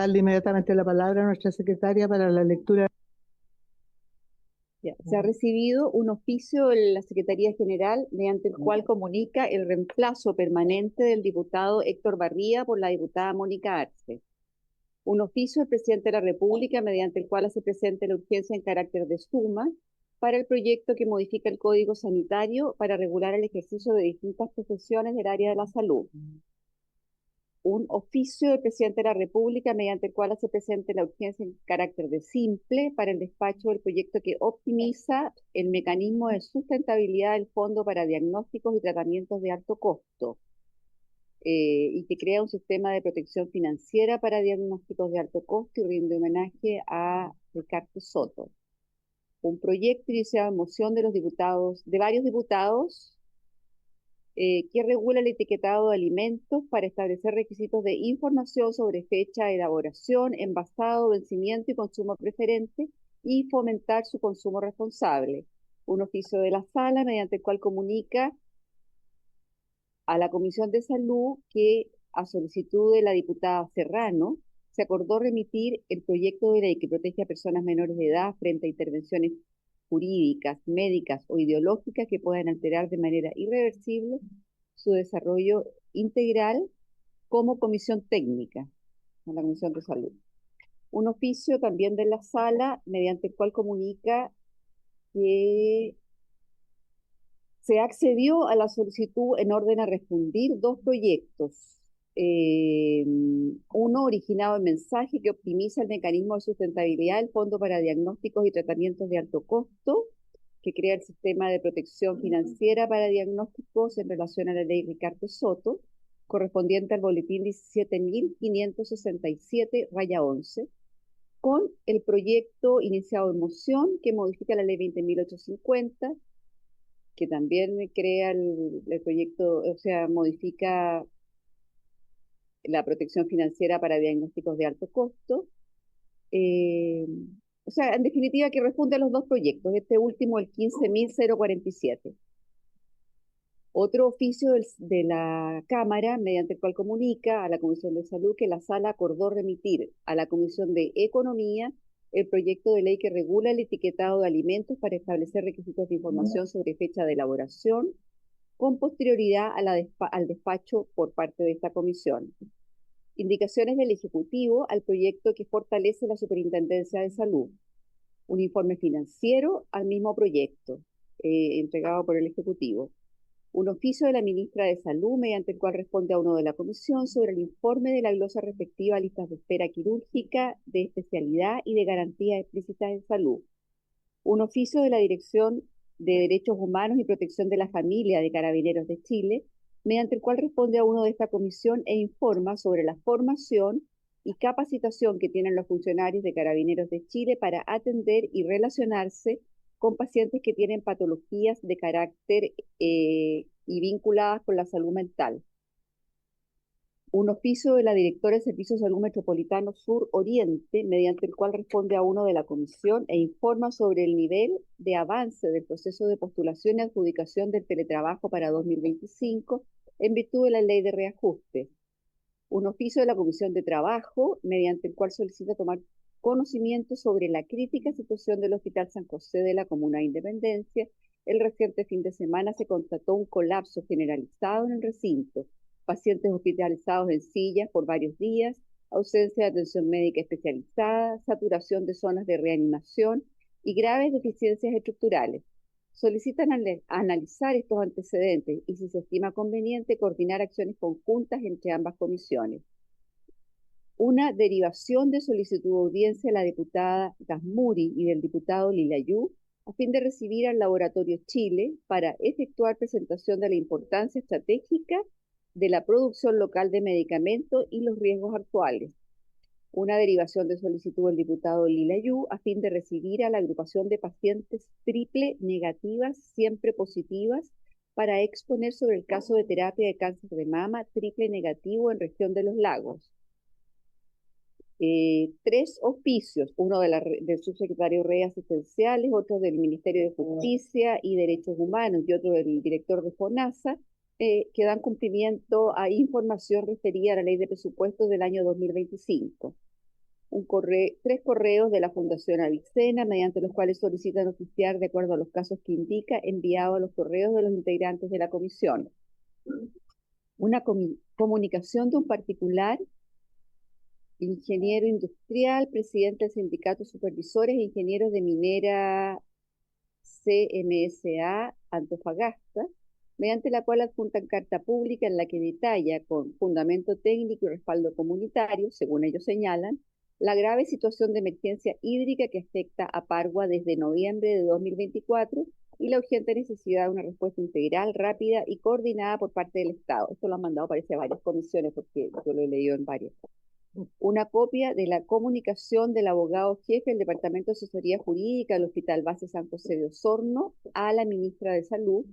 darle inmediatamente la palabra a nuestra secretaria para la lectura. Ya, se ha recibido un oficio de la Secretaría General mediante el cual comunica el reemplazo permanente del diputado Héctor Barría por la diputada Mónica Arce. Un oficio del presidente de la República mediante el cual hace presente la urgencia en carácter de suma para el proyecto que modifica el Código Sanitario para regular el ejercicio de distintas profesiones del área de la salud. Un oficio del presidente de la República mediante el cual hace presente la urgencia en carácter de simple para el despacho del proyecto que optimiza el mecanismo de sustentabilidad del Fondo para Diagnósticos y Tratamientos de Alto Costo y que crea un sistema de protección financiera para diagnósticos de alto costo y rinde homenaje a Ricardo Soto. Un proyecto iniciado en moción de varios diputados que regula el etiquetado de alimentos para establecer requisitos de información sobre fecha de elaboración, envasado, vencimiento y consumo preferente y fomentar su consumo responsable. Un oficio de la sala mediante el cual comunica a la Comisión de Salud que, a solicitud de la diputada Serrano, se acordó remitir el proyecto de ley que protege a personas menores de edad frente a intervenciones jurídicas, médicas o ideológicas que puedan alterar de manera irreversible su desarrollo integral como comisión técnica a la Comisión de Salud. Un oficio también de la sala mediante el cual comunica que se accedió a la solicitud en orden a refundir dos proyectos. Uno originado en mensaje que optimiza el mecanismo de sustentabilidad del Fondo para Diagnósticos y Tratamientos de Alto Costo, que crea el sistema de protección financiera para diagnósticos en relación a la ley Ricardo Soto, correspondiente al boletín 17.567-11, con el proyecto iniciado en moción que modifica la ley 20.850, que también crea el proyecto, o sea, modifica la protección financiera para diagnósticos de alto costo. O sea, en definitiva, que responde a los dos proyectos, este último, el 15.047. Otro oficio de la Cámara, mediante el cual comunica a la Comisión de Salud que la Sala acordó remitir a la Comisión de Economía el proyecto de ley que regula el etiquetado de alimentos para establecer requisitos de información sobre fecha de elaboración, con posterioridad al despacho por parte de esta comisión. Indicaciones del Ejecutivo al proyecto que fortalece la Superintendencia de Salud. Un informe financiero al mismo proyecto, entregado por el Ejecutivo. Un oficio de la ministra de Salud, mediante el cual responde a uno de la comisión sobre el informe de la glosa respectiva a listas de espera quirúrgica, de especialidad y de garantías explícitas en salud. Un oficio de la Dirección de Derechos Humanos y Protección de la Familia de Carabineros de Chile, mediante el cual responde a uno de esta comisión e informa sobre la formación y capacitación que tienen los funcionarios de Carabineros de Chile para atender y relacionarse con pacientes que tienen patologías de carácter y vinculadas con la salud mental. Un oficio de la directora de Servicios de Salud Metropolitano Sur Oriente, mediante el cual responde a uno de la comisión e informa sobre el nivel de avance del proceso de postulación y adjudicación del teletrabajo para 2025 en virtud de la ley de reajuste. Un oficio de la Comisión de Trabajo, mediante el cual solicita tomar conocimiento sobre la crítica situación del Hospital San José de la Comuna de Independencia. El reciente fin de semana se constató un colapso generalizado en el recinto, pacientes hospitalizados en sillas por varios días, ausencia de atención médica especializada, saturación de zonas de reanimación y graves deficiencias estructurales. Solicitan analizar estos antecedentes y, si se estima conveniente, coordinar acciones conjuntas entre ambas comisiones. Una derivación de solicitud de audiencia de la diputada Gasmuri y del diputado Lilayú a fin de recibir al Laboratorio Chile para efectuar presentación de la importancia estratégica de la producción local de medicamentos y los riesgos actuales. Una derivación de solicitud del diputado Lilayú a fin de recibir a la agrupación de pacientes triple negativas, siempre positivas, para exponer sobre el caso de terapia de cáncer de mama triple negativo en región de los lagos. 3 oficios, uno del subsecretario de Redes Asistenciales, otro del Ministerio de Justicia y Derechos Humanos y otro del director de FONASA, que dan cumplimiento a información referida a la Ley de Presupuestos del año 2025. tres correos de la Fundación Avicena, mediante los cuales solicitan oficiar de acuerdo a los casos que indica, enviado a los correos de los integrantes de la comisión. Una comunicación de un particular, ingeniero industrial, presidente del sindicato de supervisores e ingenieros de minera CMSA Antofagasta, mediante la cual adjuntan carta pública en la que detalla con fundamento técnico y respaldo comunitario, según ellos señalan, la grave situación de emergencia hídrica que afecta a Pargua desde noviembre de 2024 y la urgente necesidad de una respuesta integral, rápida y coordinada por parte del Estado. Esto lo han mandado, parece, a varias comisiones, porque yo lo he leído en varias. Una copia de la comunicación del abogado jefe del Departamento de Asesoría Jurídica del Hospital Base San José de Osorno a la ministra de Salud,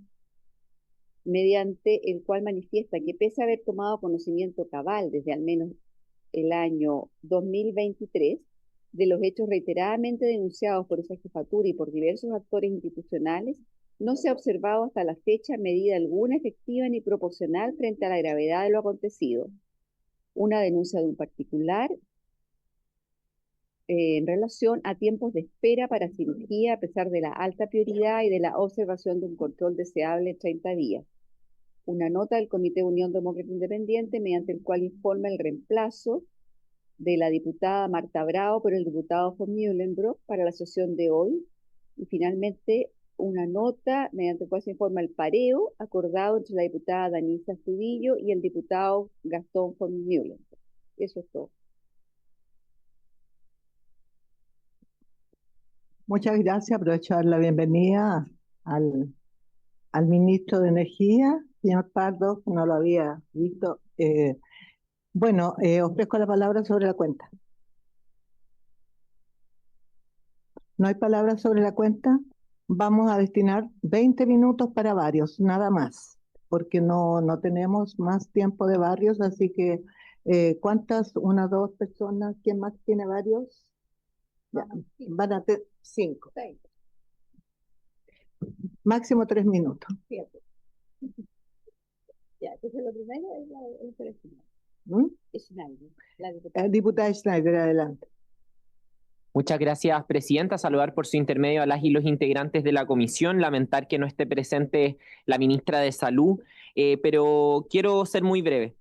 mediante el cual manifiesta que pese a haber tomado conocimiento cabal desde al menos el año 2023 de los hechos reiteradamente denunciados por esa jefatura y por diversos actores institucionales, no se ha observado hasta la fecha medida alguna efectiva ni proporcional frente a la gravedad de lo acontecido. Una denuncia de un particular en relación a tiempos de espera para cirugía a pesar de la alta prioridad y de la observación de un control deseable en 30 días. Una nota del Comité Unión Demócrata Independiente mediante el cual informa el reemplazo de la diputada Marta Bravo por el diputado von Mühlenbrock para la sesión de hoy. Y finalmente una nota mediante la cual se informa el pareo acordado entre la diputada Danisa Astudillo y el diputado Gastón von Mühlenbrock. Eso es todo. Muchas gracias. Aprovecho de dar la bienvenida al ministro de Energía, señor Pardo, que no lo había visto. Ofrezco la palabra sobre la cuenta. ¿No hay palabra sobre la cuenta? Vamos a destinar 20 minutos para varios, nada más, porque no tenemos más tiempo de varios, así que ¿cuántas? Una, dos personas. ¿Quién más tiene varios? Ya, van a tener 5. Máximo 3 minutos. Ya, entonces lo primero es el Schneider, diputada Schneider, adelante. Muchas gracias, presidenta. Saludar por su intermedio a las y los integrantes de la comisión. Lamentar que no esté presente la ministra de Salud, pero quiero ser muy breve.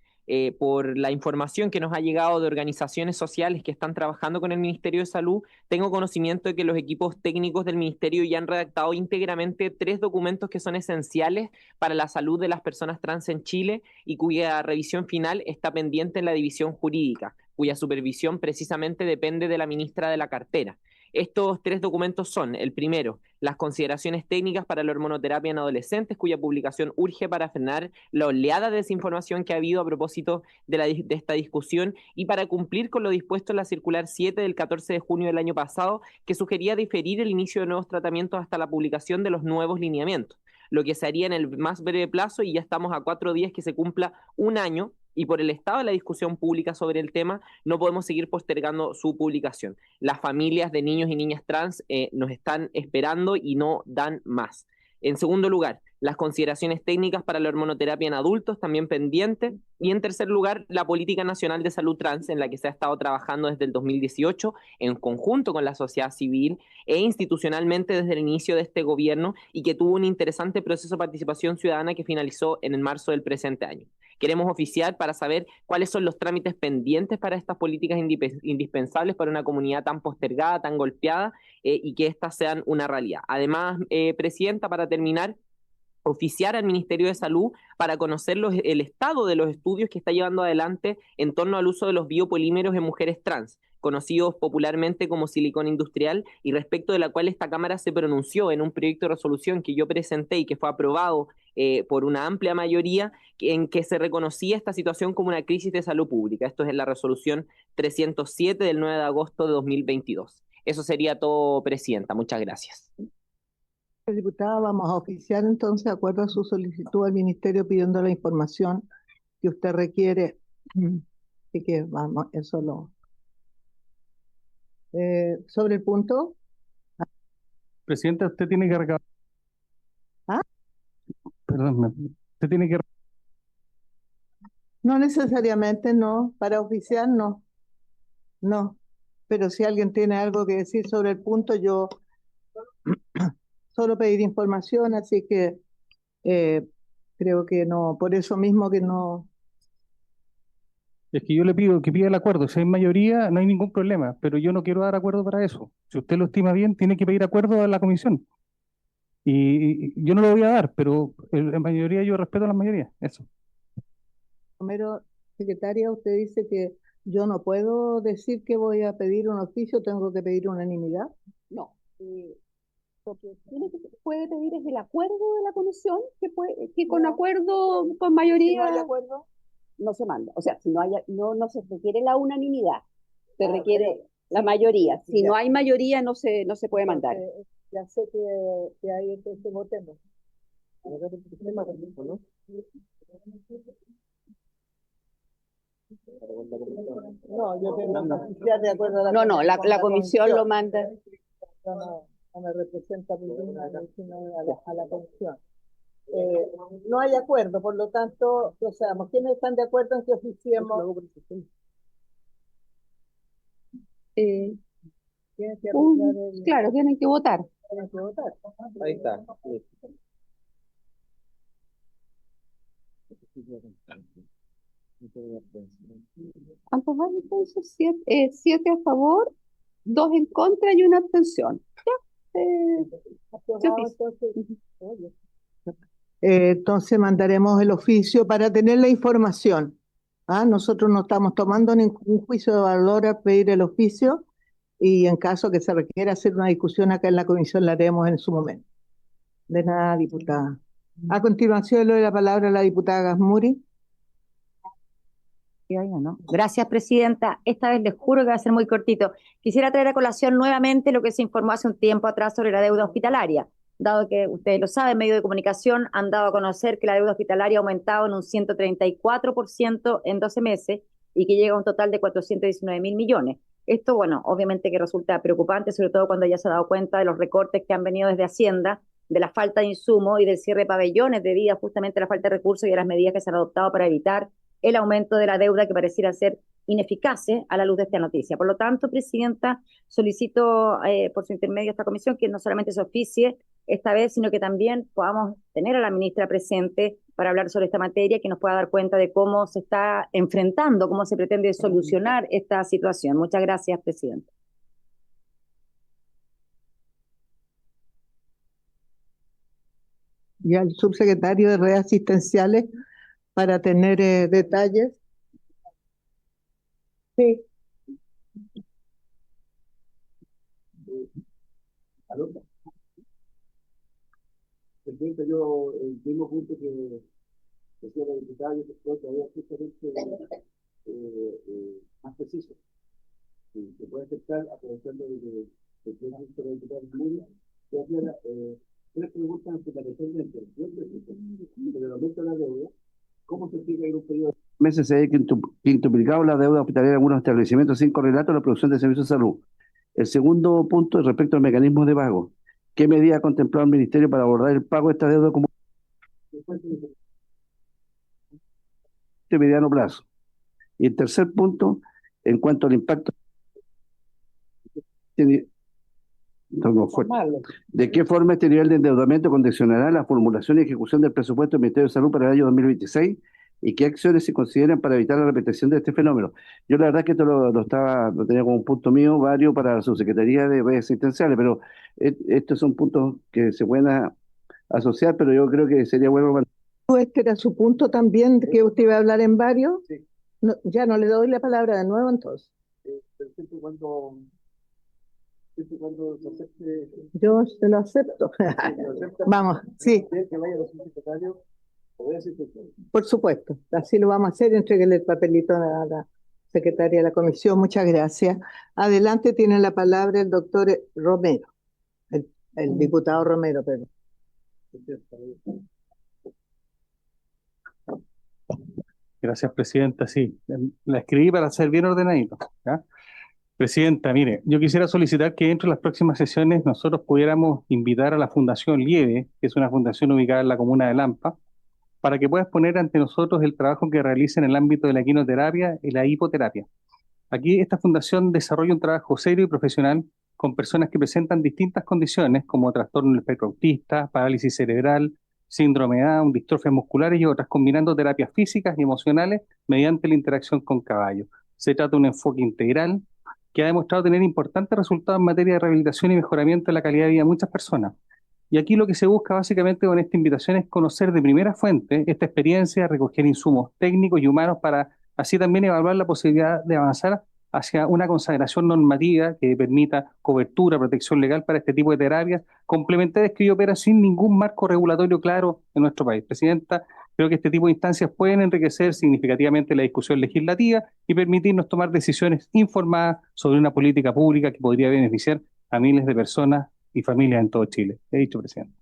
Por la información que nos ha llegado de organizaciones sociales que están trabajando con el Ministerio de Salud, tengo conocimiento de que los equipos técnicos del Ministerio ya han redactado íntegramente 3 documentos que son esenciales para la salud de las personas trans en Chile y cuya revisión final está pendiente en la división jurídica, cuya supervisión precisamente depende de la ministra de la cartera. Estos 3 documentos son: el primero, las consideraciones técnicas para la hormonoterapia en adolescentes, cuya publicación urge para frenar la oleada de desinformación que ha habido a propósito de esta discusión y para cumplir con lo dispuesto en la circular 7 del 14 de junio del año pasado, que sugería diferir el inicio de nuevos tratamientos hasta la publicación de los nuevos lineamientos, lo que se haría en el más breve plazo, y ya estamos a 4 días que se cumpla un año, y por el estado de la discusión pública sobre el tema no podemos seguir postergando su publicación. Las familias de niños y niñas trans nos están esperando y no dan más. En segundo lugar, las consideraciones técnicas para la hormonoterapia en adultos, también pendiente. Y en tercer lugar, la Política Nacional de Salud Trans, en la que se ha estado trabajando desde el 2018 en conjunto con la sociedad civil e institucionalmente desde el inicio de este gobierno, y que tuvo un interesante proceso de participación ciudadana que finalizó en el marzo del presente año. Queremos oficiar para saber cuáles son los trámites pendientes para estas políticas indispensables para una comunidad tan postergada, tan golpeada, y que éstas sean una realidad. Además, presidenta, para terminar, oficiar al Ministerio de Salud para conocer el estado de los estudios que está llevando adelante en torno al uso de los biopolímeros en mujeres trans, conocidos popularmente como silicona industrial, y respecto de la cual esta Cámara se pronunció en un proyecto de resolución que yo presenté y que fue aprobado por una amplia mayoría, en que se reconocía esta situación como una crisis de salud pública. Esto es en la resolución 307 del 9 de agosto de 2022. Eso sería todo, presidenta. Muchas gracias. Diputada, vamos a oficiar entonces, de acuerdo a su solicitud al Ministerio, pidiendo la información que usted requiere. Así que vamos, eso lo... sobre el punto. Presidenta, usted tiene que recabar. ¿Ah? Perdón, usted tiene que... No necesariamente, no. Para oficiar, no. No. pero si alguien tiene algo que decir sobre el punto, yo solo pedir información, así que creo que no, por eso mismo que no. Es que yo le pido que pida el acuerdo. Si hay mayoría, no hay ningún problema, pero yo no quiero dar acuerdo para eso. Si usted lo estima bien, tiene que pedir acuerdo a la comisión. Y yo no lo voy a dar, pero en mayoría yo respeto a las mayorías. Eso. Romero, secretaria, usted dice que yo no puedo decir que voy a pedir un oficio, tengo que pedir unanimidad. No. Lo que puede pedir es el acuerdo de la comisión, que con acuerdo, con Si mayoría, no hay acuerdo, no se manda. O sea, si no se requiere la unanimidad, se requiere la mayoría. Si no hay mayoría, no se puede mandar. ya sé que hay entonces votemos. No, yo tengo que oficiar de acuerdo a la No, la comisión lo manda. No me representa a mí, sino a la comisión. No hay acuerdo, por lo tanto, procedamos. ¿Quiénes están de acuerdo en que oficiemos? Claro, tienen que votar. Tienen que votar. Ahí está. ¿Cuántos van entonces? 7 a favor, 2 en contra y una abstención. Entonces mandaremos el oficio para tener la información. Nosotros no estamos tomando ningún juicio de valor a pedir el oficio y en caso que se requiera hacer una discusión acá en la comisión la haremos en su momento. De nada, diputada. A continuación le doy la palabra a la diputada Gasmuri. Gracias, presidenta. Esta vez les juro que va a ser muy cortito. Quisiera traer a colación nuevamente lo que se informó hace un tiempo atrás sobre la deuda hospitalaria, dado que ustedes lo saben, medios de comunicación han dado a conocer que la deuda hospitalaria ha aumentado en un 134% en 12 meses y que llega a un total de 419.000 millones. Esto, bueno, obviamente que resulta preocupante, sobre todo cuando ya se ha dado cuenta de los recortes que han venido desde Hacienda, de la falta de insumos y del cierre de pabellones debido justamente a la falta de recursos y a las medidas que se han adoptado para evitar el aumento de la deuda que pareciera ser ineficaces a la luz de esta noticia. Por lo tanto, presidenta, solicito por su intermedio a esta comisión que no solamente se oficie esta vez, sino que también podamos tener a la ministra presente para hablar sobre esta materia, que nos pueda dar cuenta de cómo se está enfrentando, cómo se pretende solucionar esta situación. Muchas gracias, presidenta. Y al subsecretario de redes asistenciales para tener detalles. Sí. Presidente, yo el mismo punto que decía la diputada, yo creo que había justamente más preciso. Se puede aceptar, aprovechando de que el punto de la diputada Muri, que hacía tres preguntas fundamentalmente. Sobre el aumento de la deuda, ¿cómo se explica en un periodo de meses se haya quintuplicado la deuda hospitalaria en algunos establecimientos sin correlato a la producción de servicios de salud? El segundo punto es respecto al mecanismo de pago. ¿Qué medida ha contemplado el Ministerio para abordar el pago de esta deuda como de mediano plazo? Y el tercer punto, en cuanto al impacto, ¿de qué forma este nivel de endeudamiento condicionará la formulación y ejecución del presupuesto del Ministerio de Salud para el año 2026? ¿Y qué acciones se consideran para evitar la repetición de este fenómeno? Yo la verdad que esto lo tenía como un punto mío, varios para la Subsecretaría de Redes Asistenciales, pero estos son puntos que se pueden asociar, pero yo creo que sería bueno. Este era su punto también, que usted iba a hablar en varios. Sí. No, ya no le doy la palabra de nuevo entonces. Siempre cuando se acepte. Yo se lo acepto. Vamos, sí. Que vaya a los secretarios. Por supuesto, así lo vamos a hacer. Entréguele el papelito a la secretaria de la comisión. Muchas gracias. Adelante tiene la palabra el doctor Romero, el diputado Romero, perdón. Gracias, presidenta. Sí, la escribí para ser bien ordenadito, ¿ya? Presidenta, mire, yo quisiera solicitar que dentro de las próximas sesiones nosotros pudiéramos invitar a la Fundación Lieve, que es una fundación ubicada en la comuna de Lampa, para que pueda exponer ante nosotros el trabajo que realiza en el ámbito de la quinoterapia y la hipoterapia. Aquí esta fundación desarrolla un trabajo serio y profesional con personas que presentan distintas condiciones como trastorno del espectro autista, parálisis cerebral, síndrome de Down, distrofias musculares y otras, combinando terapias físicas y emocionales mediante la interacción con caballos. Se trata de un enfoque integral que ha demostrado tener importantes resultados en materia de rehabilitación y mejoramiento de la calidad de vida de muchas personas. Y aquí lo que se busca básicamente con esta invitación es conocer de primera fuente esta experiencia, recoger insumos técnicos y humanos para así también evaluar la posibilidad de avanzar hacia una consagración normativa que permita cobertura, protección legal para este tipo de terapias complementarias que hoy operan sin ningún marco regulatorio claro en nuestro país. Presidenta, creo que este tipo de instancias pueden enriquecer significativamente la discusión legislativa y permitirnos tomar decisiones informadas sobre una política pública que podría beneficiar a miles de personas y familias en todo Chile. He dicho, presidente.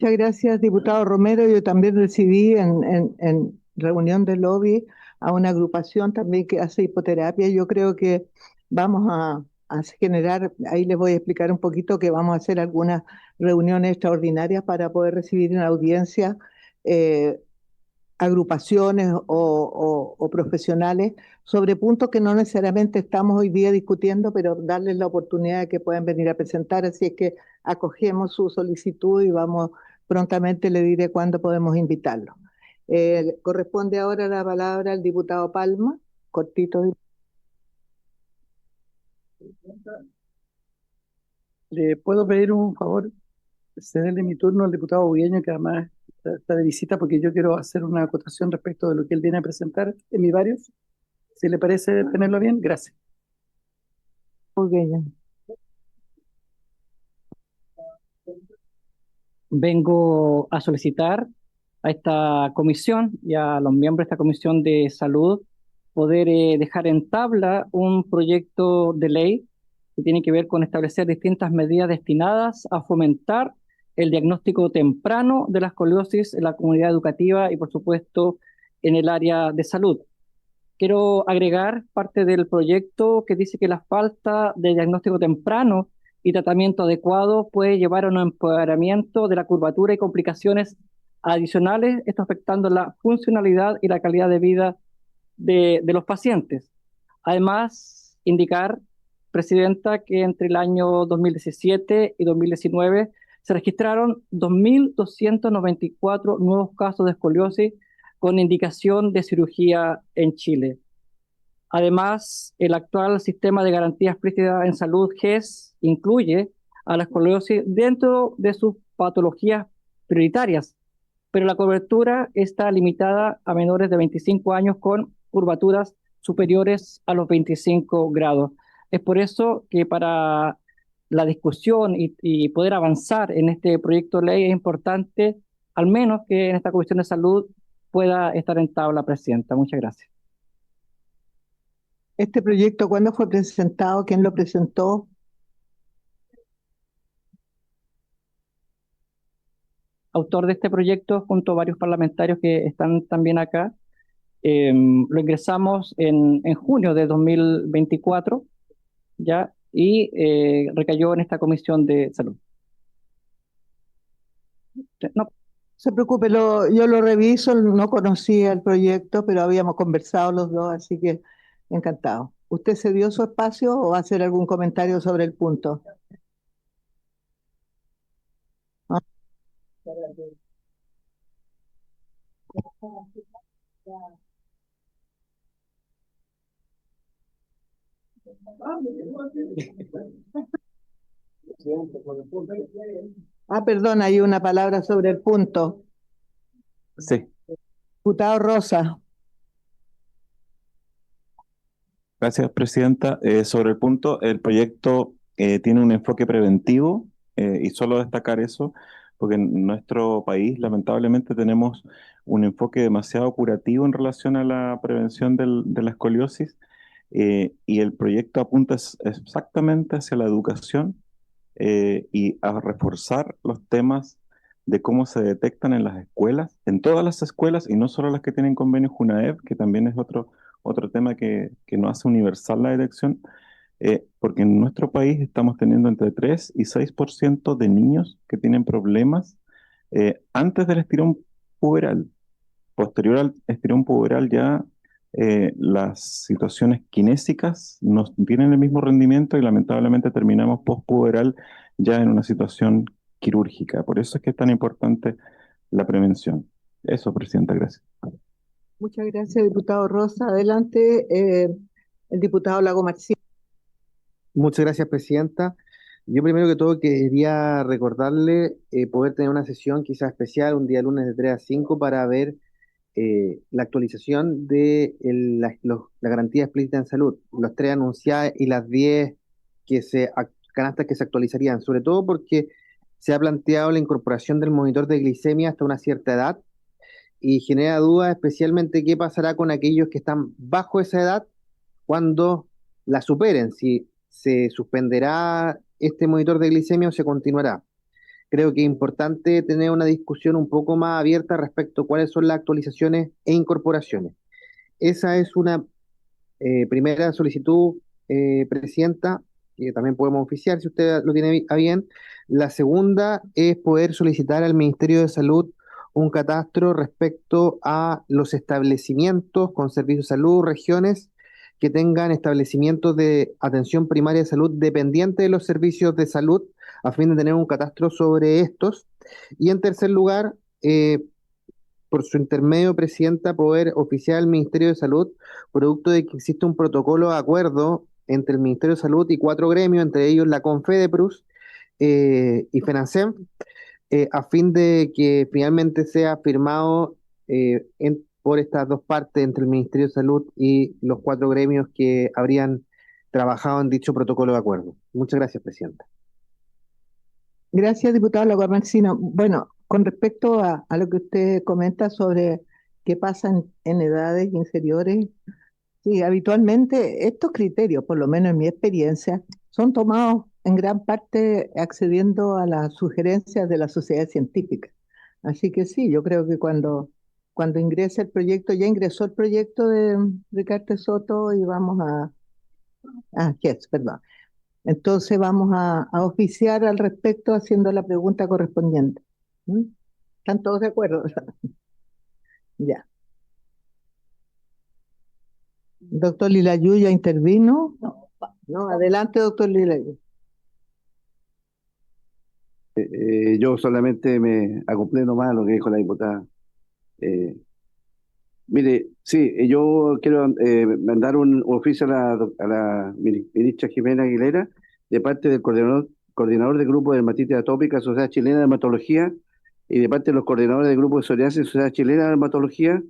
Muchas gracias, diputado Romero. Yo también recibí en reunión de lobby a una agrupación también que hace hipoterapia. Yo creo que vamos a generar, ahí les voy a explicar un poquito que vamos a hacer algunas reuniones extraordinarias para poder recibir en audiencia agrupaciones o profesionales sobre puntos que no necesariamente estamos hoy día discutiendo, pero darles la oportunidad de que puedan venir a presentar. Así es que acogemos su solicitud y vamos prontamente, le diré cuándo podemos invitarlo. Corresponde ahora la palabra al diputado Palma, cortito. ¿Le puedo pedir un favor? Cederle mi turno al diputado Bugueño, que además está de visita, porque yo quiero hacer una acotación respecto de lo que él viene a presentar en mi varios. Si le parece tenerlo bien, gracias. Burgueño. Vengo a solicitar a esta comisión y a los miembros de esta comisión de salud poder dejar en tabla un proyecto de ley que tiene que ver con establecer distintas medidas destinadas a fomentar el diagnóstico temprano de la escoliosis en la comunidad educativa y, por supuesto, en el área de salud. Quiero agregar parte del proyecto que dice que la falta de diagnóstico temprano y tratamiento adecuado puede llevar a un empeoramiento de la curvatura y complicaciones adicionales, esto afectando la funcionalidad y la calidad de vida de los pacientes. Además, indicar, Presidenta, que entre el año 2017 y 2019 se registraron 2.294 nuevos casos de escoliosis con indicación de cirugía en Chile. Además, el actual sistema de garantía explícita en salud, GES, incluye a la escoliosis dentro de sus patologías prioritarias, pero la cobertura está limitada a menores de 25 años con curvaturas superiores a los 25 grados. Es por eso que para la discusión y poder avanzar en este proyecto de ley es importante, al menos que en esta Comisión de Salud pueda estar en tabla, Presidenta. Muchas gracias. ¿Este proyecto cuándo fue presentado? ¿Quién lo presentó? Autor de este proyecto junto a varios parlamentarios que están también acá. Lo ingresamos en junio de 2024, ¿ya? Y recayó en esta Comisión de Salud. No se preocupe, yo lo reviso, no conocía el proyecto, pero habíamos conversado los dos, así que encantado. ¿Usted se dio su espacio o va a hacer algún comentario sobre el punto? ¿No? Perdón, hay una palabra sobre el punto. Sí. Diputado Rosa. Gracias, Presidenta. Sobre el punto, el proyecto tiene un enfoque preventivo y solo destacar eso, porque en nuestro país lamentablemente tenemos un enfoque demasiado curativo en relación a la prevención de la escoliosis y el proyecto apunta exactamente hacia la educación y a reforzar los temas de cómo se detectan en las escuelas, en todas las escuelas y no solo las que tienen convenio Junaev, que también es otro tema que no hace universal la detección, porque en nuestro país estamos teniendo entre 3 y 6% de niños que tienen problemas antes del estirón puberal. Posterior al estirón puberal ya las situaciones kinésicas no tienen el mismo rendimiento y lamentablemente terminamos postpuberal ya en una situación quirúrgica. Por eso es que es tan importante la prevención. Eso, Presidenta, gracias. Muchas gracias, diputado Rosa. Adelante, el diputado Lago Marcino. Muchas gracias, Presidenta. Yo primero que todo quería recordarle poder tener una sesión quizás especial un día lunes de 3 a 5 para ver la actualización de la garantía explícita en salud, las 3 anunciadas y las 10 canastas que se actualizarían, sobre todo porque se ha planteado la incorporación del monitor de glicemia hasta una cierta edad y genera dudas especialmente qué pasará con aquellos que están bajo esa edad cuando la superen, si se suspenderá este monitor de glicemia o se continuará. Creo que es importante tener una discusión un poco más abierta respecto a cuáles son las actualizaciones e incorporaciones. Esa es una primera solicitud, Presidenta, que también podemos oficiar si usted lo tiene a bien. La segunda es poder solicitar al Ministerio de Salud un catastro respecto a los establecimientos con servicios de salud, regiones que tengan establecimientos de atención primaria de salud dependientes de los servicios de salud, a fin de tener un catastro sobre estos. Y en tercer lugar, por su intermedio, Presidenta, poder oficiar al Ministerio de Salud, producto de que existe un protocolo de acuerdo entre el Ministerio de Salud y 4 gremios, entre ellos la Confedeprus y FENACEM, a fin de que finalmente sea firmado por estas dos partes, entre el Ministerio de Salud y los 4 gremios que habrían trabajado en dicho protocolo de acuerdo. Muchas gracias, Presidenta. Gracias, diputado Lago Marcino. Bueno, con respecto a lo que usted comenta sobre qué pasa en edades inferiores, sí, habitualmente estos criterios, por lo menos en mi experiencia, son tomados en gran parte accediendo a las sugerencias de la sociedad científica. Así que sí, yo creo que cuando ingrese el proyecto, ya ingresó el proyecto de Cartes Soto y vamos yes, perdón. Entonces vamos a oficiar al respecto haciendo la pregunta correspondiente. ¿Mm? ¿Están todos de acuerdo? Ya. Doctor Lilayu ya intervino. No, adelante, doctor Lilayu. Yo solamente me acoplé nomás a lo que dijo la diputada. Mire, sí, yo quiero mandar un oficio a la ministra Jimena Aguilera de parte del coordinador del grupo de dermatitis atópica, Sociedad Chilena de Dermatología, y de parte de los coordinadores del grupo de psoriasis, Sociedad Chilena de Dermatología,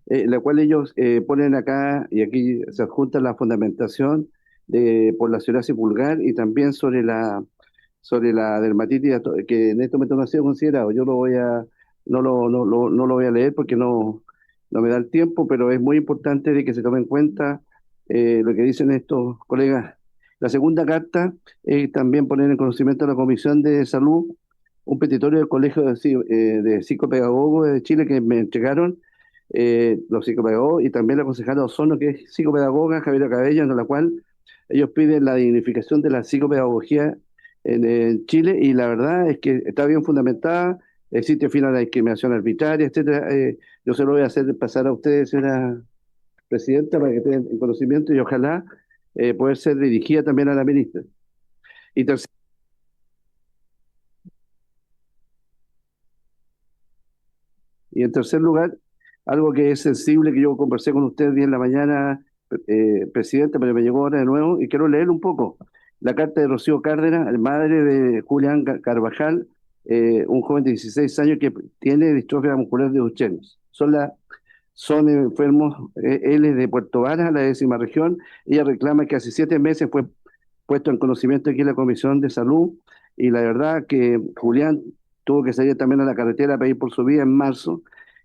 la cual ellos ponen acá, y aquí se adjunta la fundamentación por la psoriasis vulgar y también sobre la dermatitis que en este momento no ha sido considerado. Yo no lo voy a leer porque no me da el tiempo, pero es muy importante de que se tome en cuenta lo que dicen estos colegas. La segunda carta es también poner en conocimiento de la Comisión de Salud un petitorio del Colegio de Psicopedagogos de Chile que me entregaron los psicopedagogos y también la concejala Osorno, que es psicopedagoga, Javiera Cabello, en la cual ellos piden la dignificación de la psicopedagogía en Chile, y la verdad es que está bien fundamentada. Existe fin a la discriminación arbitraria, etcétera. Yo se lo voy a hacer pasar a ustedes, señora Presidenta, para que tengan en conocimiento y ojalá poder ser dirigida también a la ministra. Y en tercer lugar, algo que es sensible, que yo conversé con usted bien en la mañana, Presidenta, pero me llegó ahora de nuevo y quiero leer un poco. La carta de Rocío Cárdenas, madre de Julián Carvajal, un joven de 16 años que tiene distrofia muscular de Duchenne. Son enfermos, él es de Puerto Varas, la 10ª región. Ella reclama que hace 7 meses fue puesto en conocimiento aquí en la Comisión de Salud, y la verdad que Julián tuvo que salir también a la carretera a pedir por su vida en marzo.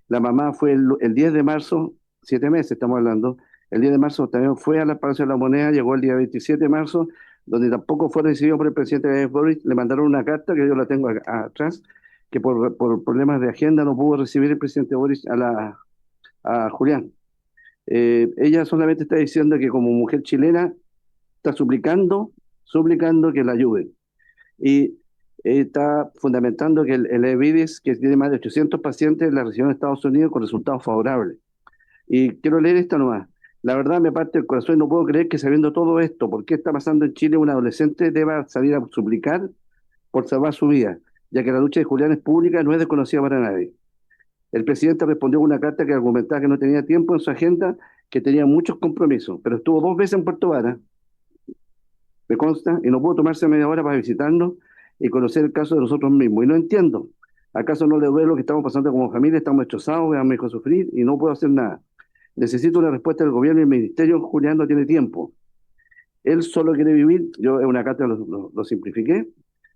La mamá fue el 10 de marzo, 7 meses estamos hablando, el 10 de marzo también fue a la Palacio de la Moneda, llegó el día 27 de marzo, donde tampoco fue recibido por el presidente Gabriel Boric. Le mandaron una carta, que yo la tengo atrás, que por problemas de agenda no pudo recibir el presidente Boric a Julián. Ella solamente está diciendo que como mujer chilena está suplicando que la ayuden. Y está fundamentando que el EVIDIS, que tiene más de 800 pacientes en la región de Estados Unidos con resultados favorables. Y quiero leer esta nomás. La verdad me parte el corazón y no puedo creer que sabiendo todo esto, ¿por qué está pasando en Chile? Un adolescente deba salir a suplicar por salvar su vida, ya que la lucha de Julián es pública y no es desconocida para nadie. El presidente respondió con una carta que argumentaba que no tenía tiempo en su agenda, que tenía muchos compromisos, pero estuvo 2 veces en Puerto Vara, me consta, y no pudo tomarse media hora para visitarnos y conocer el caso de nosotros mismos. Y no entiendo, ¿acaso no le duele lo que estamos pasando como familia? Estamos destrozados, vean a mi hijo sufrir y no puedo hacer nada. Necesito una respuesta del gobierno y el ministerio. Julián no tiene tiempo. Él solo quiere vivir. Yo en una carta lo simplifiqué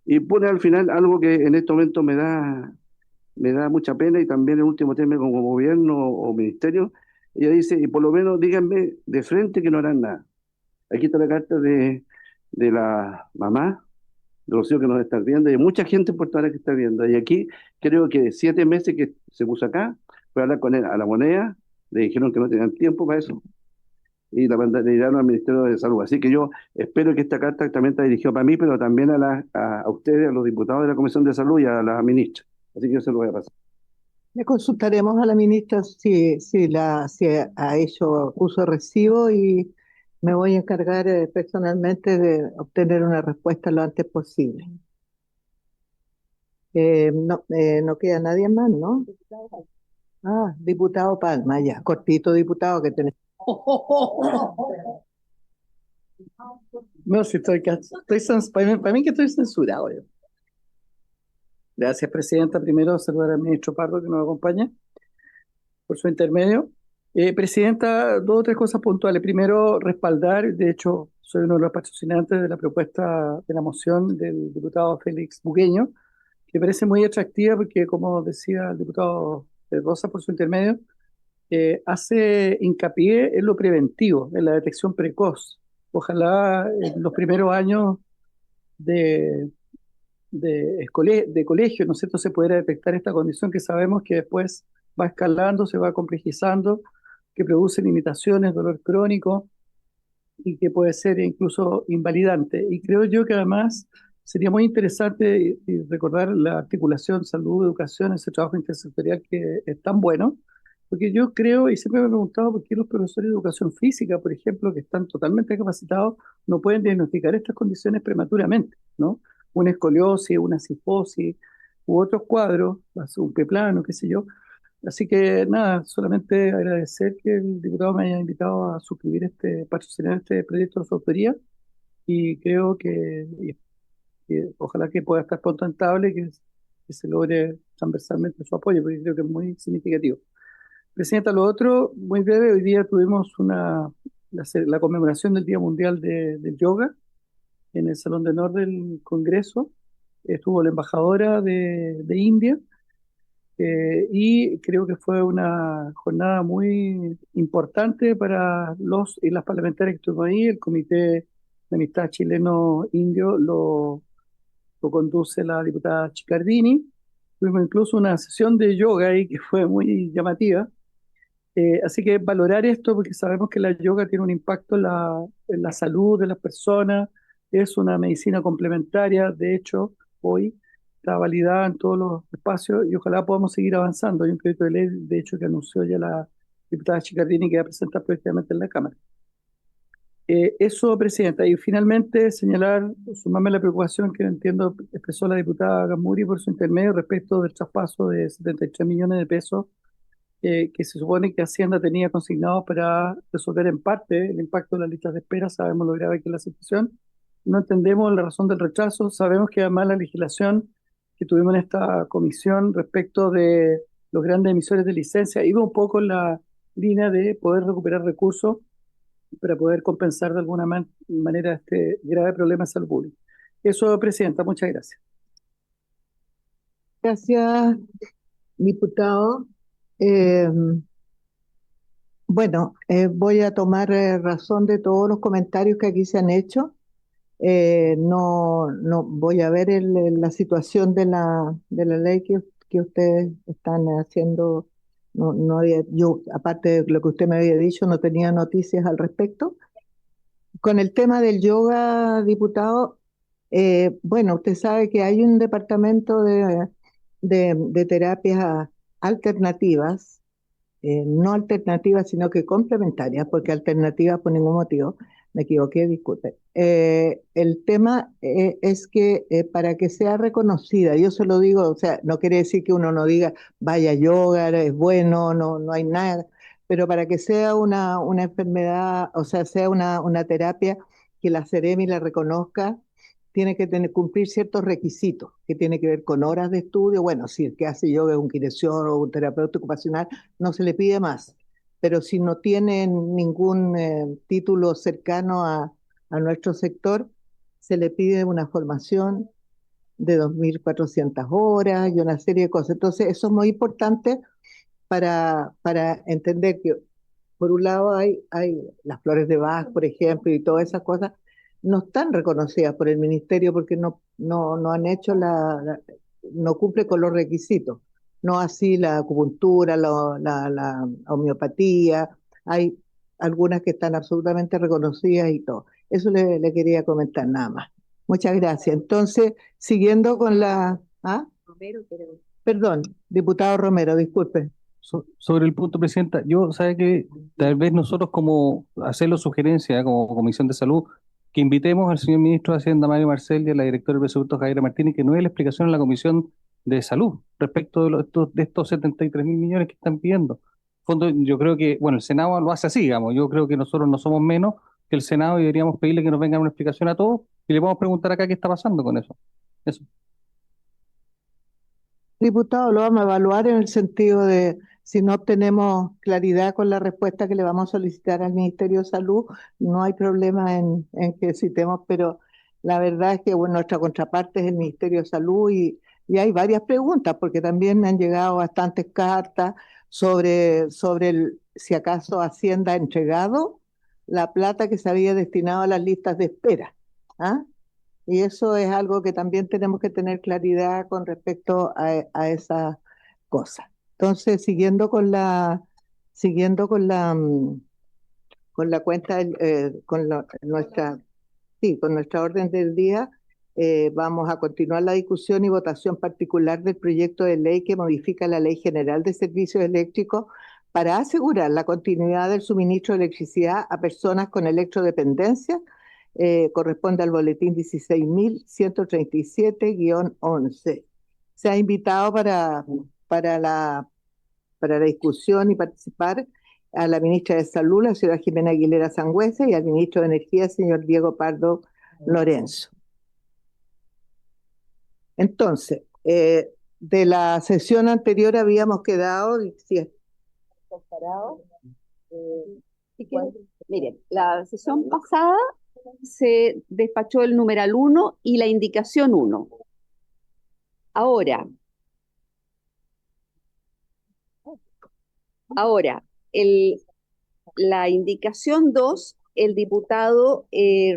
y pone al final algo que en este momento me da mucha pena, y también el último término como gobierno o ministerio. Ella dice, y por lo menos díganme de frente que no harán nada. Aquí está la carta de la mamá de Rocío que nos está viendo, y hay mucha gente en Puerto Vara que está viendo. Y aquí creo que 7 meses que se puso acá, fue a hablar con él a la moneda, le dijeron que no tenían tiempo para eso, y le dieron al Ministerio de Salud. Así que yo espero que esta carta también está dirigida para mí, pero también a ustedes, a los diputados de la Comisión de Salud y a la ministra. Así que yo se lo voy a pasar. Le consultaremos a la ministra si ha hecho uso de recibo, y me voy a encargar personalmente de obtener una respuesta lo antes posible. No queda nadie más, ¿no? Ah, diputado Palma, ya, cortito diputado que tenemos. No, si para mí que estoy censurado yo. Gracias, presidenta. Primero, saludar al ministro Pardo que nos acompaña por su intermedio. Presidenta, 2 o 3 cosas puntuales. Primero, respaldar, de hecho, soy uno de los patrocinantes de la propuesta de la moción del diputado Félix Bugueño, que parece muy atractiva porque, como decía el diputado Rosa por su intermedio, hace hincapié en lo preventivo, en la detección precoz. Ojalá en los primeros años de colegio, ¿no es cierto?, se pudiera detectar esta condición que sabemos que después va escalando, se va complejizando, que produce limitaciones, dolor crónico y que puede ser incluso invalidante. Y creo yo que además sería muy interesante y recordar la articulación salud-educación, ese trabajo intersectorial que es tan bueno, porque yo creo, y siempre me he preguntado por qué los profesores de educación física, por ejemplo, que están totalmente capacitados, no pueden diagnosticar estas condiciones prematuramente, ¿no? Una escoliosis, una cifosis u otros cuadros, un peplano, qué sé yo. Así que nada, solamente agradecer que el diputado me haya invitado a suscribir patrocinar este proyecto de su autoría, y creo que ojalá que pueda estar pronto rentable y que se logre transversalmente su apoyo, porque creo que es muy significativo. Presidenta, lo otro, muy breve, hoy día tuvimos la conmemoración del Día Mundial del Yoga en el Salón de Honor del Congreso. Estuvo la embajadora de India, y creo que fue una jornada muy importante para los y las parlamentarias que estuvieron ahí. El Comité de Amistad Chileno-Indio lo conduce la diputada Chicardini. Tuvimos incluso una sesión de yoga ahí que fue muy llamativa. Así que valorar esto, porque sabemos que la yoga tiene un impacto en la salud de las personas, es una medicina complementaria. De hecho, hoy está validada en todos los espacios y ojalá podamos seguir avanzando. Hay un proyecto de ley, de hecho, que anunció ya la diputada Chicardini, que va a presentar próximamente en la Cámara. Eso, Presidenta. Y finalmente señalar, sumarme a la preocupación que entiendo expresó la diputada Gamuri por su intermedio respecto del traspaso de 73 millones de pesos que se supone que Hacienda tenía consignado para resolver en parte el impacto de las listas de espera. Sabemos lo grave que es la situación. No entendemos la razón del retraso. Sabemos que además la legislación que tuvimos en esta comisión respecto de los grandes emisores de licencia iba un poco en la línea de poder recuperar recursos para poder compensar de alguna manera este grave problema de salud pública. Eso, Presidenta, muchas gracias. Gracias, diputado. Bueno, voy a tomar razón de todos los comentarios que aquí se han hecho. No voy a ver la situación de la ley que ustedes están haciendo. Yo, aparte de lo que usted me había dicho, no tenía noticias al respecto. Con el tema del yoga, diputado, bueno, usted sabe que hay un departamento de terapias alternativas no alternativas, sino que complementarias, porque alternativas por ningún motivo, me equivoqué, disculpen. El tema es que para que sea reconocida, yo se lo digo, o sea, no quiere decir que uno no diga, vaya yoga, es bueno, no hay nada, pero para que sea una enfermedad, o sea, sea una terapia que la Seremi la reconozca, tiene que cumplir ciertos requisitos, que tiene que ver con horas de estudio. Bueno, si el que hace yoga es un kinesiólogo, un terapeuta ocupacional, no se le pide más. Pero si no tienen ningún título cercano a nuestro sector, se le pide una formación de 2.400 horas y una serie de cosas. Entonces, eso es muy importante para entender que, por un lado, hay las flores de Bach, por ejemplo, y todas esas cosas, no están reconocidas por el ministerio porque no han hecho no cumple con los requisitos. No así la acupuntura, la homeopatía, hay algunas que están absolutamente reconocidas y todo. Eso le quería comentar nada más. Muchas gracias. Entonces, siguiendo con la... ¿Ah? Perdón, diputado Romero, disculpe. Sobre el punto, Presidenta, yo sabe que tal vez nosotros como hacerlo sugerencia como Comisión de Salud, que invitemos al señor ministro de Hacienda, Mario Marcel, y a la directora de presupuestos, Javiera Martínez, que nos dé la explicación en la Comisión de Salud respecto de estos 73.000 millones que están pidiendo. Fondo, yo creo que, bueno, el Senado lo hace así, digamos, yo creo que nosotros no somos menos que el Senado y deberíamos pedirle que nos vengan una explicación a todos y le vamos a preguntar acá qué está pasando con eso. Eso. Diputado, lo vamos a evaluar en el sentido de si no obtenemos claridad con la respuesta que le vamos a solicitar al Ministerio de Salud, no hay problema en que citemos, pero la verdad es que bueno, nuestra contraparte es el Ministerio de Salud y hay varias preguntas, porque también me han llegado bastantes cartas sobre si acaso Hacienda ha entregado la plata que se había destinado a las listas de espera. ¿Ah? Y eso es algo que también tenemos que tener claridad con respecto a esas cosas. Entonces, siguiendo con la cuenta, con nuestra orden del día, vamos a continuar la discusión y votación particular del proyecto de ley que modifica la Ley General de Servicios Eléctricos para asegurar la continuidad del suministro de electricidad a personas con electrodependencia. Corresponde al boletín 16.137-11. Se ha invitado para la discusión y participar a la ministra de Salud, la señora Jimena Aguilera Sangüesa, y al ministro de Energía, señor Diego Pardo Lorenzo. Entonces, de la sesión anterior habíamos quedado, si comparado, miren, la sesión pasada se despachó el numeral 1 y la indicación 1. Ahora, la indicación 2, el diputado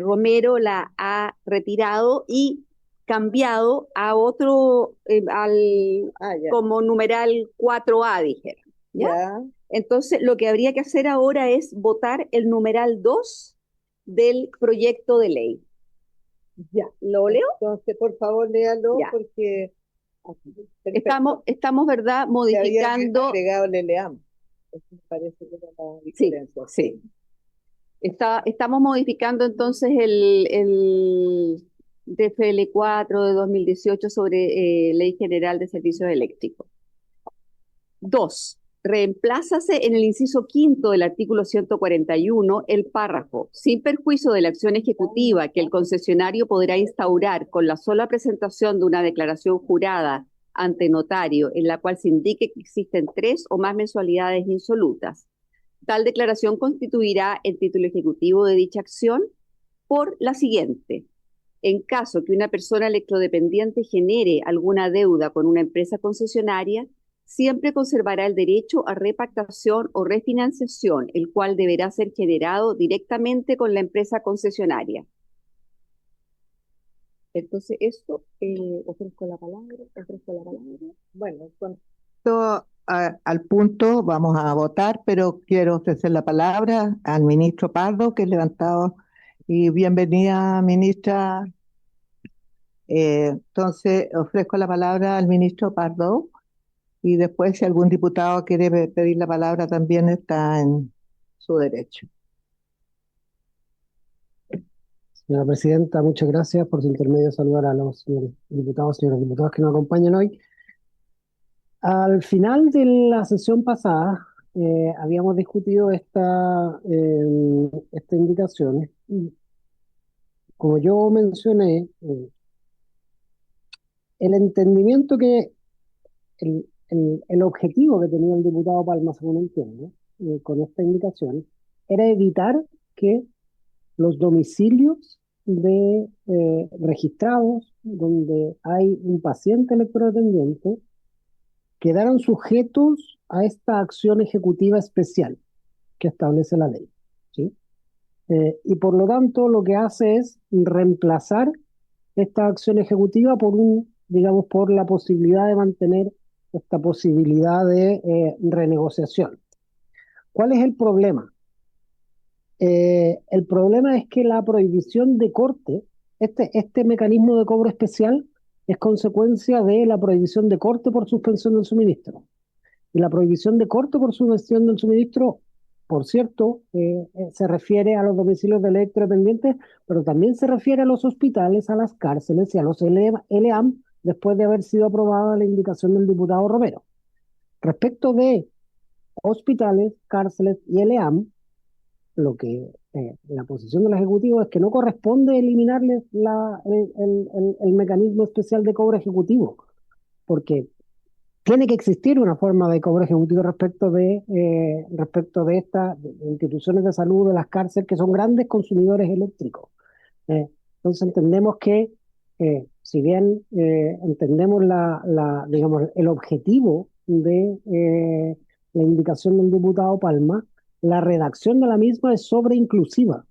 Romero la ha retirado y cambiado a otro, como numeral 4A, dijeron. ¿Ya? Entonces, lo que habría que hacer ahora es votar el numeral 2 del proyecto de ley. Ya, ¿lo leo? Entonces, por favor, léalo ya. Porque estamos, ¿verdad? Modificando. Agregado le leamos. Eso me parece que era la diferencia. Sí. Estamos modificando entonces el DFL 4 de 2018 sobre Ley General de Servicios Eléctricos. 2. Reemplázase en el inciso 5 del artículo 141 el párrafo, sin perjuicio de la acción ejecutiva que el concesionario podrá instaurar con la sola presentación de una declaración jurada ante notario en la cual se indique que existen 3 o más mensualidades insolutas. Tal declaración constituirá el título ejecutivo de dicha acción por la siguiente. En caso que una persona electrodependiente genere alguna deuda con una empresa concesionaria, siempre conservará el derecho a repactación o refinanciación, el cual deberá ser generado directamente con la empresa concesionaria. Entonces, esto, ofrezco la palabra. Bueno, con esto al punto vamos a votar, pero quiero ofrecer la palabra al ministro Pardo, que es levantado. Y bienvenida, ministra. Entonces, ofrezco la palabra al ministro Pardo. Y después, si algún diputado quiere pedir la palabra, también está en su derecho. Señora Presidenta, muchas gracias. Por su intermedio saludar a los señores diputados, señoras diputadas que nos acompañan hoy. Al final de la sesión pasada, habíamos discutido esta indicación. Como yo mencioné, el entendimiento que el objetivo que tenía el diputado Palma, según entiendo, con esta indicación, era evitar que los domicilios de registrados donde hay un paciente electrodependiente quedaron sujetos a esta acción ejecutiva especial que establece la ley, ¿sí? Y por lo tanto lo que hace es reemplazar esta acción ejecutiva digamos, por la posibilidad de mantener esta posibilidad de renegociación. ¿Cuál es el problema? El problema es que la prohibición de corte, este mecanismo de cobro especial es consecuencia de la prohibición de corte por suspensión del suministro. Y la prohibición de corte por suspensión del suministro, por cierto, se refiere a los domicilios de electrodependientes, pero también se refiere a los hospitales, a las cárceles y a los LEAM, después de haber sido aprobada la indicación del diputado Romero. Respecto de hospitales, cárceles y LEAM, la posición del Ejecutivo es que no corresponde eliminarles el mecanismo especial de cobro ejecutivo, porque tiene que existir una forma de cobro ejecutivo respecto de estas instituciones de salud, de las cárceles, que son grandes consumidores eléctricos. Entonces entendemos que, si bien entendemos digamos, el objetivo de la indicación del diputado Palma, la redacción de la misma es sobreinclusiva,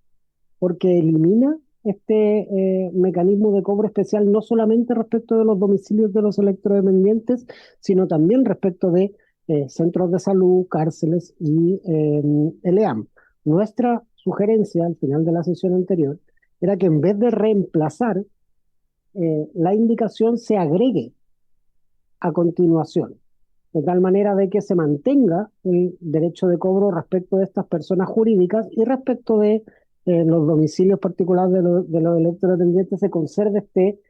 porque elimina este mecanismo de cobro especial no solamente respecto de los domicilios de los electrodependientes, sino también respecto de centros de salud, cárceles y LEAM. Nuestra sugerencia al final de la sesión anterior era que en vez de reemplazar, la indicación se agregue a continuación, de tal manera de que se mantenga el derecho de cobro respecto de estas personas jurídicas y respecto de los domicilios particulares de los electrodependientes se conserve este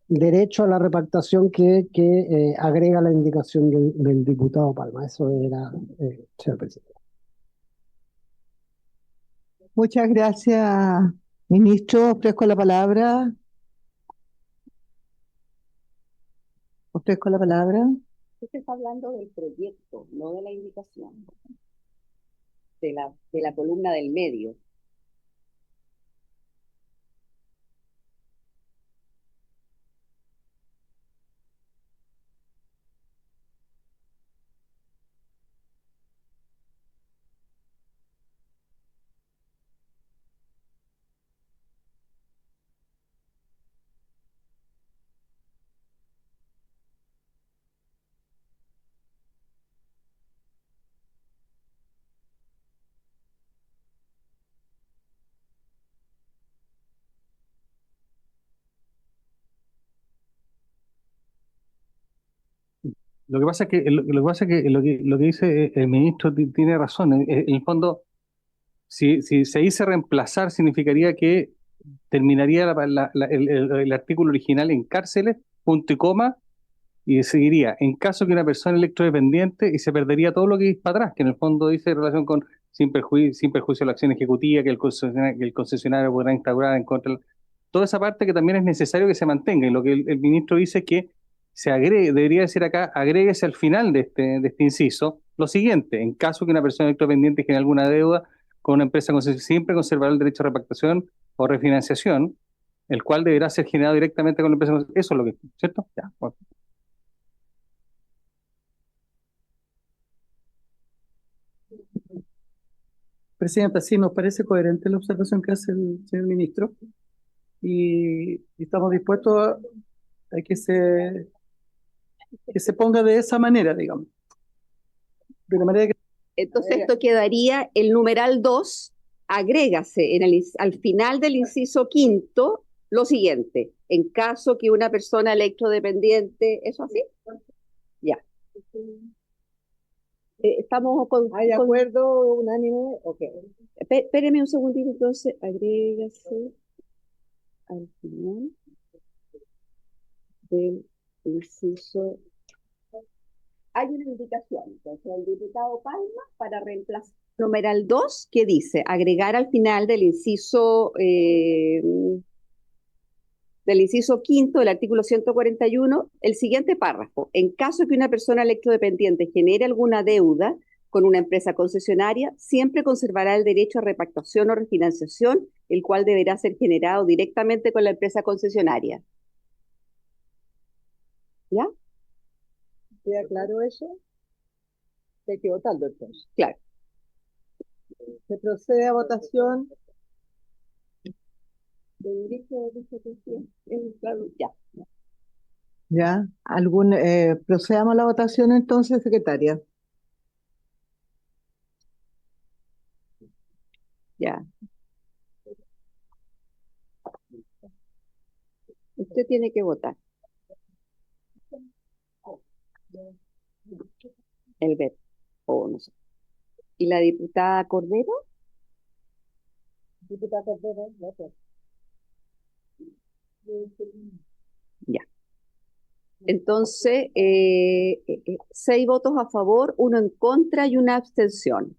derecho a la repactación que agrega la indicación del diputado Palma. Eso era, señor presidente. Muchas gracias, ministro. Ofrezco la palabra. Ofrezco la palabra. Usted está hablando del proyecto, no de la indicación, de la columna del medio. Lo que pasa es que lo que dice el ministro tiene razón. En el fondo, si se dice reemplazar, significaría que terminaría el artículo original en cárceles, punto y coma, y seguiría en caso que una persona electrodependiente y se perdería todo lo que dice para atrás, que en el fondo dice en relación con sin perjuicio de la acción ejecutiva que el concesionario podrá instaurar en contra. Toda esa parte que también es necesario que se mantenga. Y lo que el ministro dice es que se agregue, debería decir acá, agréguese al final de este inciso lo siguiente: en caso que una persona electrodependiente genere alguna deuda con una empresa concesionaria, siempre conservará el derecho a repactación o refinanciación, el cual deberá ser generado directamente con la empresa. Eso es lo que, ¿cierto? Ya, bueno. Presidenta, sí, nos parece coherente la observación que hace el señor ministro y estamos dispuestos a que se ponga de esa manera, digamos. De la manera que... Entonces esto quedaría, el numeral 2, agrégase al final del inciso quinto lo siguiente: en caso que una persona electrodependiente, ¿eso así? Ya. Estamos ¿Hay acuerdo unánime? Ok. Espéreme un segundito, entonces, agrégase al final del inciso. Hay una indicación, entonces, el diputado Palma para reemplazar numeral 2, que dice agregar al final del inciso quinto del artículo 141 el siguiente párrafo. En caso que una persona electrodependiente genere alguna deuda con una empresa concesionaria, siempre conservará el derecho a repactación o refinanciación, el cual deberá ser generado directamente con la empresa concesionaria. ¿Ya? ¿Queda claro eso? Hay que votarlo entonces. Claro. Se procede a votación. Ya. Ya. Procedamos a la votación entonces, secretaria. Ya. Usted tiene que votar. El veto, o no sé. ¿Y la diputada Cordero? Diputada Cordero, voto. Ya. Entonces, 6 votos a favor, 1 en contra y 1 abstención.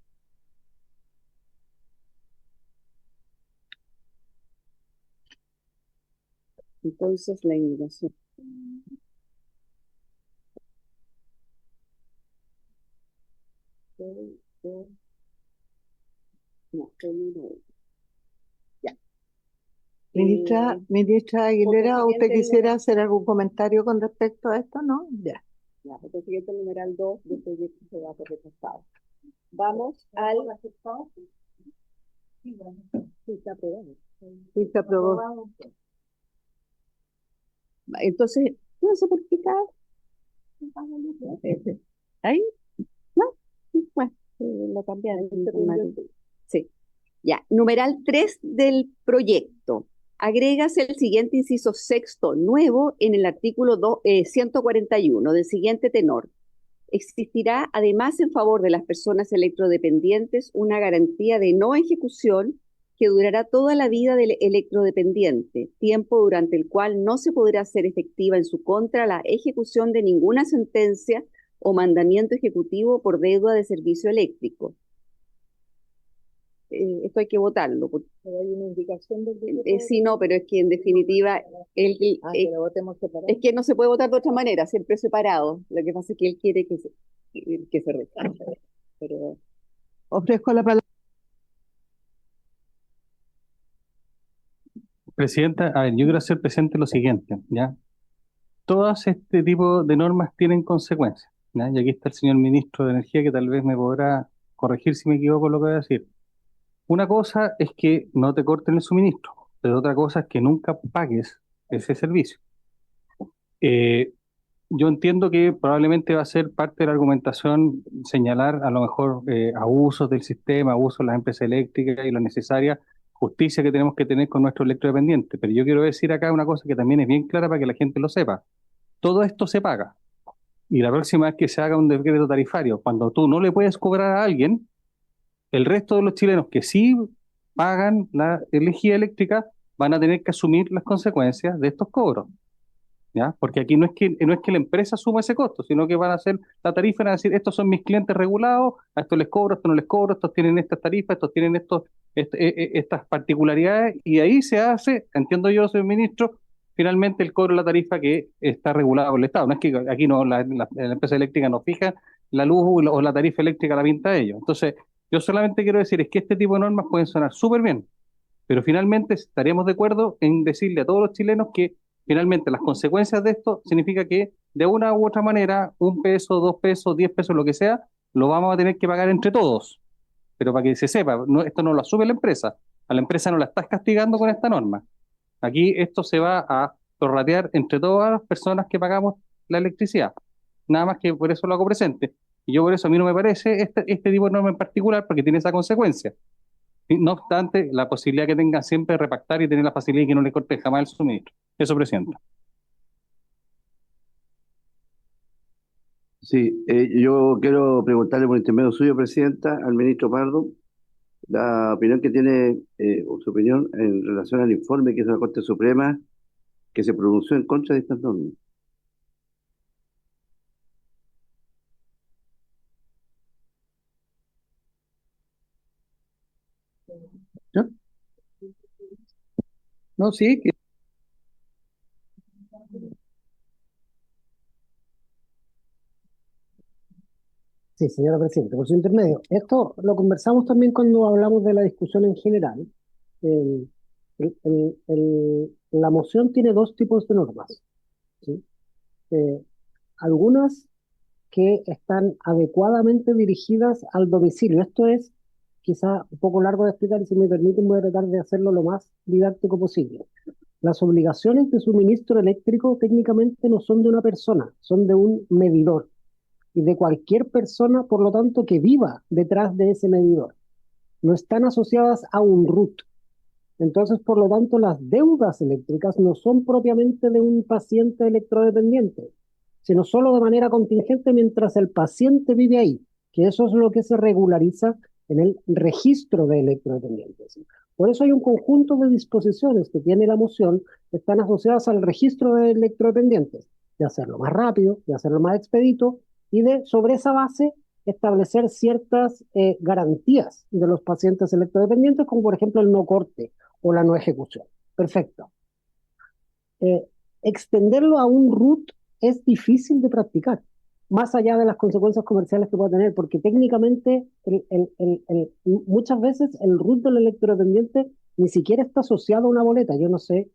Entonces, la indicación. Ya. Ministra Aguilera, ¿usted consiguiente, quisiera hacer algún comentario con respecto a esto? ¿No? Ya. Ya, por consiguiente, el numeral 2 del proyecto se va a ser rechazado. Vamos al... Sí, está aprobado. Sí, se aprobó. Entonces, no sé por qué cada... ¿Ahí? ¿No? Bueno, lo cambiaron. Sí. Ya, numeral 3 del proyecto. Agrégase el siguiente inciso sexto nuevo en el artículo 141 del siguiente tenor. Existirá además en favor de las personas electrodependientes una garantía de no ejecución que durará toda la vida del electrodependiente, tiempo durante el cual no se podrá hacer efectiva en su contra la ejecución de ninguna sentencia o mandamiento ejecutivo por deuda de servicio eléctrico. Esto hay que votarlo. Porque ¿Hay una indicación del sí, no, pero es que en definitiva es que no se puede votar de otra manera, siempre separado. Lo que pasa es que él quiere que se rechace. Pero ofrezco la palabra. Presidenta, a ver, yo quiero hacer presente lo siguiente, ¿ya? Todas este tipo de normas tienen consecuencias, ¿ya? Y aquí está el señor ministro de Energía que tal vez me podrá corregir si me equivoco en lo que voy a decir. Una cosa es que no te corten el suministro, pero otra cosa es que nunca pagues ese servicio. Yo entiendo que probablemente va a ser parte de la argumentación señalar a lo mejor abusos del sistema, abusos de las empresas eléctricas y la necesaria justicia que tenemos que tener con nuestros electrodependientes. Pero yo quiero decir acá una cosa que también es bien clara para que la gente lo sepa. Todo esto se paga. Y la próxima vez que se haga un decreto tarifario, cuando tú no le puedes cobrar a alguien, el resto de los chilenos que sí pagan la energía eléctrica van a tener que asumir las consecuencias de estos cobros. ¿Ya? Porque aquí no es que la empresa asuma ese costo, sino que van a hacer la tarifa y van a decir, estos son mis clientes regulados, a estos les cobro, a estos no les cobro, estos tienen estas tarifas, estos tienen estas particularidades, y ahí se hace, entiendo yo, señor ministro, finalmente el cobro de la tarifa que está regulada por el Estado. No es que aquí no la empresa eléctrica no fija la luz o la tarifa eléctrica la pinta ellos. Entonces, yo solamente quiero decir es que este tipo de normas pueden sonar súper bien, pero finalmente estaremos de acuerdo en decirle a todos los chilenos que finalmente las consecuencias de esto significa que de una u otra manera, 1 peso, 2 pesos, 10 pesos, lo que sea, lo vamos a tener que pagar entre todos. Pero para que se sepa, esto no lo asume la empresa. A la empresa no la estás castigando con esta norma. Aquí esto se va a prorratear entre todas las personas que pagamos la electricidad. Nada más que por eso lo hago presente. Y yo por eso a mí no me parece este tipo de norma en particular porque tiene esa consecuencia. No obstante, la posibilidad que tengan siempre de repactar y tener la facilidad de que no le corten jamás el suministro. Eso, presidenta. Sí, yo quiero preguntarle por intermedio suyo, Presidenta, al ministro Pardo, la opinión que tiene, o su opinión en relación al informe que hizo la Corte Suprema que se pronunció en contra de estas normas. ¿Ya? No, sí, Sí, señora Presidenta, por su intermedio. Esto lo conversamos también cuando hablamos de la discusión en general. El- la moción tiene dos tipos de normas, ¿sí? Eh, algunas que están adecuadamente dirigidas al domicilio. Esto es quizá un poco largo de explicar y si me permiten voy a tratar de hacerlo lo más didáctico posible. Las obligaciones de suministro eléctrico técnicamente no son de una persona, son de un medidor y de cualquier persona, por lo tanto, que viva detrás de ese medidor. No están asociadas a un RUT. Entonces, por lo tanto, las deudas eléctricas no son propiamente de un paciente electrodependiente, sino solo de manera contingente mientras el paciente vive ahí, que eso es lo que se regulariza en el registro de electrodependientes. Por eso hay un conjunto de disposiciones que tiene la moción que están asociadas al registro de electrodependientes, de hacerlo más rápido, de hacerlo más expedito y de, sobre esa base, establecer ciertas garantías de los pacientes electrodependientes, como por ejemplo el no corte o la no ejecución. Perfecto. Extenderlo a un RUT es difícil de practicar, más allá de las consecuencias comerciales que pueda tener, porque técnicamente muchas veces el RUT del electrodependiente ni siquiera está asociado a una boleta. Yo no sé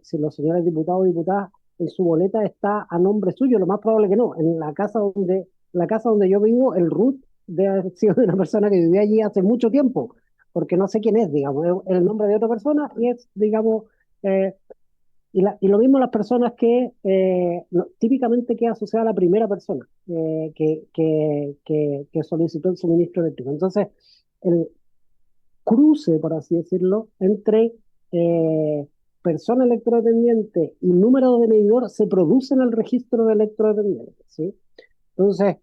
si los señores diputados o diputadas en su boleta está a nombre suyo, lo más probable que no. En la casa donde yo vivo, el RUT debe haber sido de una persona que vivía allí hace mucho tiempo, porque no sé quién es, digamos, es el nombre de otra persona y es, digamos, y lo mismo las personas que típicamente queda asociada a la primera persona que solicitó el suministro eléctrico. Entonces, el cruce, por así decirlo, entre persona electrodependiente y número de medidor se produce en el registro de electrodependientes, ¿sí? Entonces,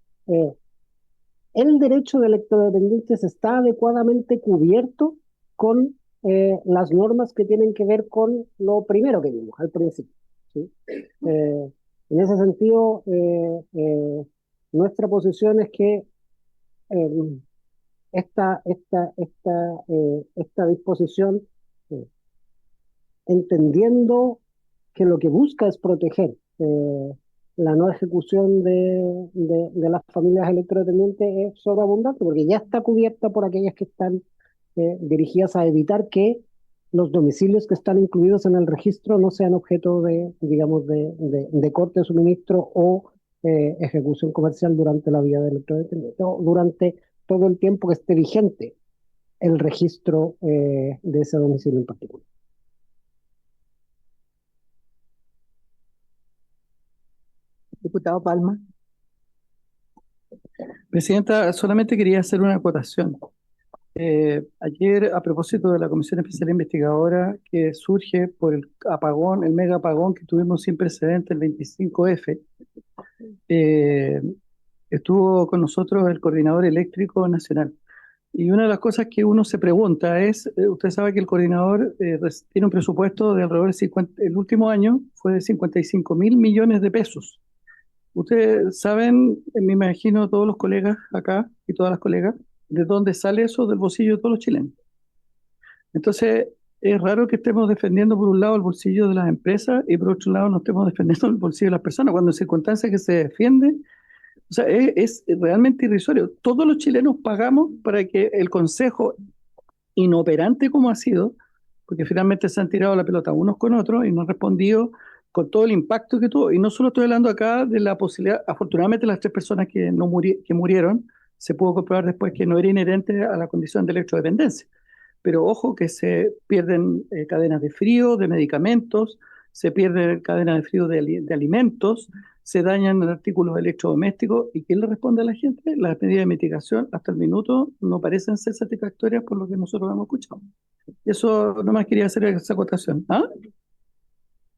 el derecho de electrodependientes está adecuadamente cubierto con las normas que tienen que ver con lo primero que vimos al principio, ¿sí? En ese sentido, nuestra posición es que eh, esta disposición, eh, entendiendo que lo que busca es proteger la no ejecución de las familias electrodependientes, es sobreabundante, porque ya está cubierta por aquellas que están dirigidas a evitar que los domicilios que están incluidos en el registro no sean objeto de, digamos, de corte de suministro o ejecución comercial durante la vida de electrodependiente o durante todo el tiempo que esté vigente el registro de ese domicilio en particular. Diputado Palma. Presidenta, solamente quería hacer una acotación. Ayer, a propósito de la Comisión Especial Investigadora que surge por el apagón, el mega apagón que tuvimos sin precedente, el 25F, estuvo con nosotros el Coordinador Eléctrico Nacional. Y una de las cosas que uno se pregunta es, usted sabe que el coordinador tiene un presupuesto de alrededor de 50, el último año fue de 55.000 millones de pesos. Ustedes saben, me imagino todos los colegas acá y todas las colegas, de dónde sale eso del bolsillo de todos los chilenos. Entonces, es raro que estemos defendiendo por un lado el bolsillo de las empresas y por otro lado no estemos defendiendo el bolsillo de las personas, cuando en circunstancias que se defienden, o sea, es realmente irrisorio. Todos los chilenos pagamos para que el Consejo, inoperante como ha sido, porque finalmente se han tirado la pelota unos con otros y no han respondido con todo el impacto que tuvo. Y no solo estoy hablando acá de la posibilidad, afortunadamente las 3 personas que, que murieron, se pudo comprobar después que no era inherente a la condición de electrodependencia. Pero ojo que se pierden cadenas de frío, de medicamentos, se pierden cadenas de frío de alimentos, se dañan artículos electrodomésticos. ¿Y quién le responde a la gente? Las medidas de mitigación hasta el minuto no parecen ser satisfactorias por lo que nosotros hemos escuchado. Eso nomás quería hacer esa acotación. ¿Ah?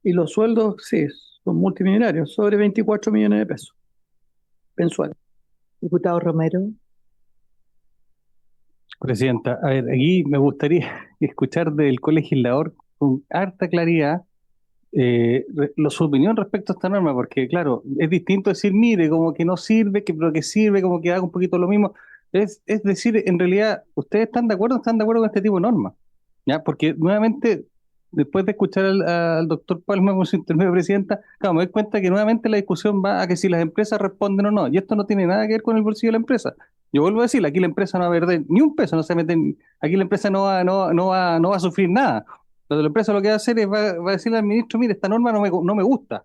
Y los sueldos, sí, son multimillonarios, sobre 24 millones de pesos. mensual. Diputado Romero. Presidenta, a ver, aquí me gustaría escuchar del colegislador con harta claridad su opinión respecto a esta norma, porque claro, es distinto decir, mire, como que no sirve, pero que sirve, como que haga un poquito lo mismo. Es decir, en realidad, ¿ustedes están de acuerdo o están de acuerdo con este tipo de normas? ¿Ya? Porque nuevamente, después de escuchar al doctor Palma como su intermedio presidenta, claro, me doy cuenta que nuevamente la discusión va a que si las empresas responden o no, y esto no tiene nada que ver con el bolsillo de la empresa. Yo vuelvo a decir, aquí la empresa no va a perder ni un peso, no se meten, aquí la empresa no va a sufrir nada. Entonces la empresa lo que va a hacer es va a decirle al ministro, mire, esta norma no me gusta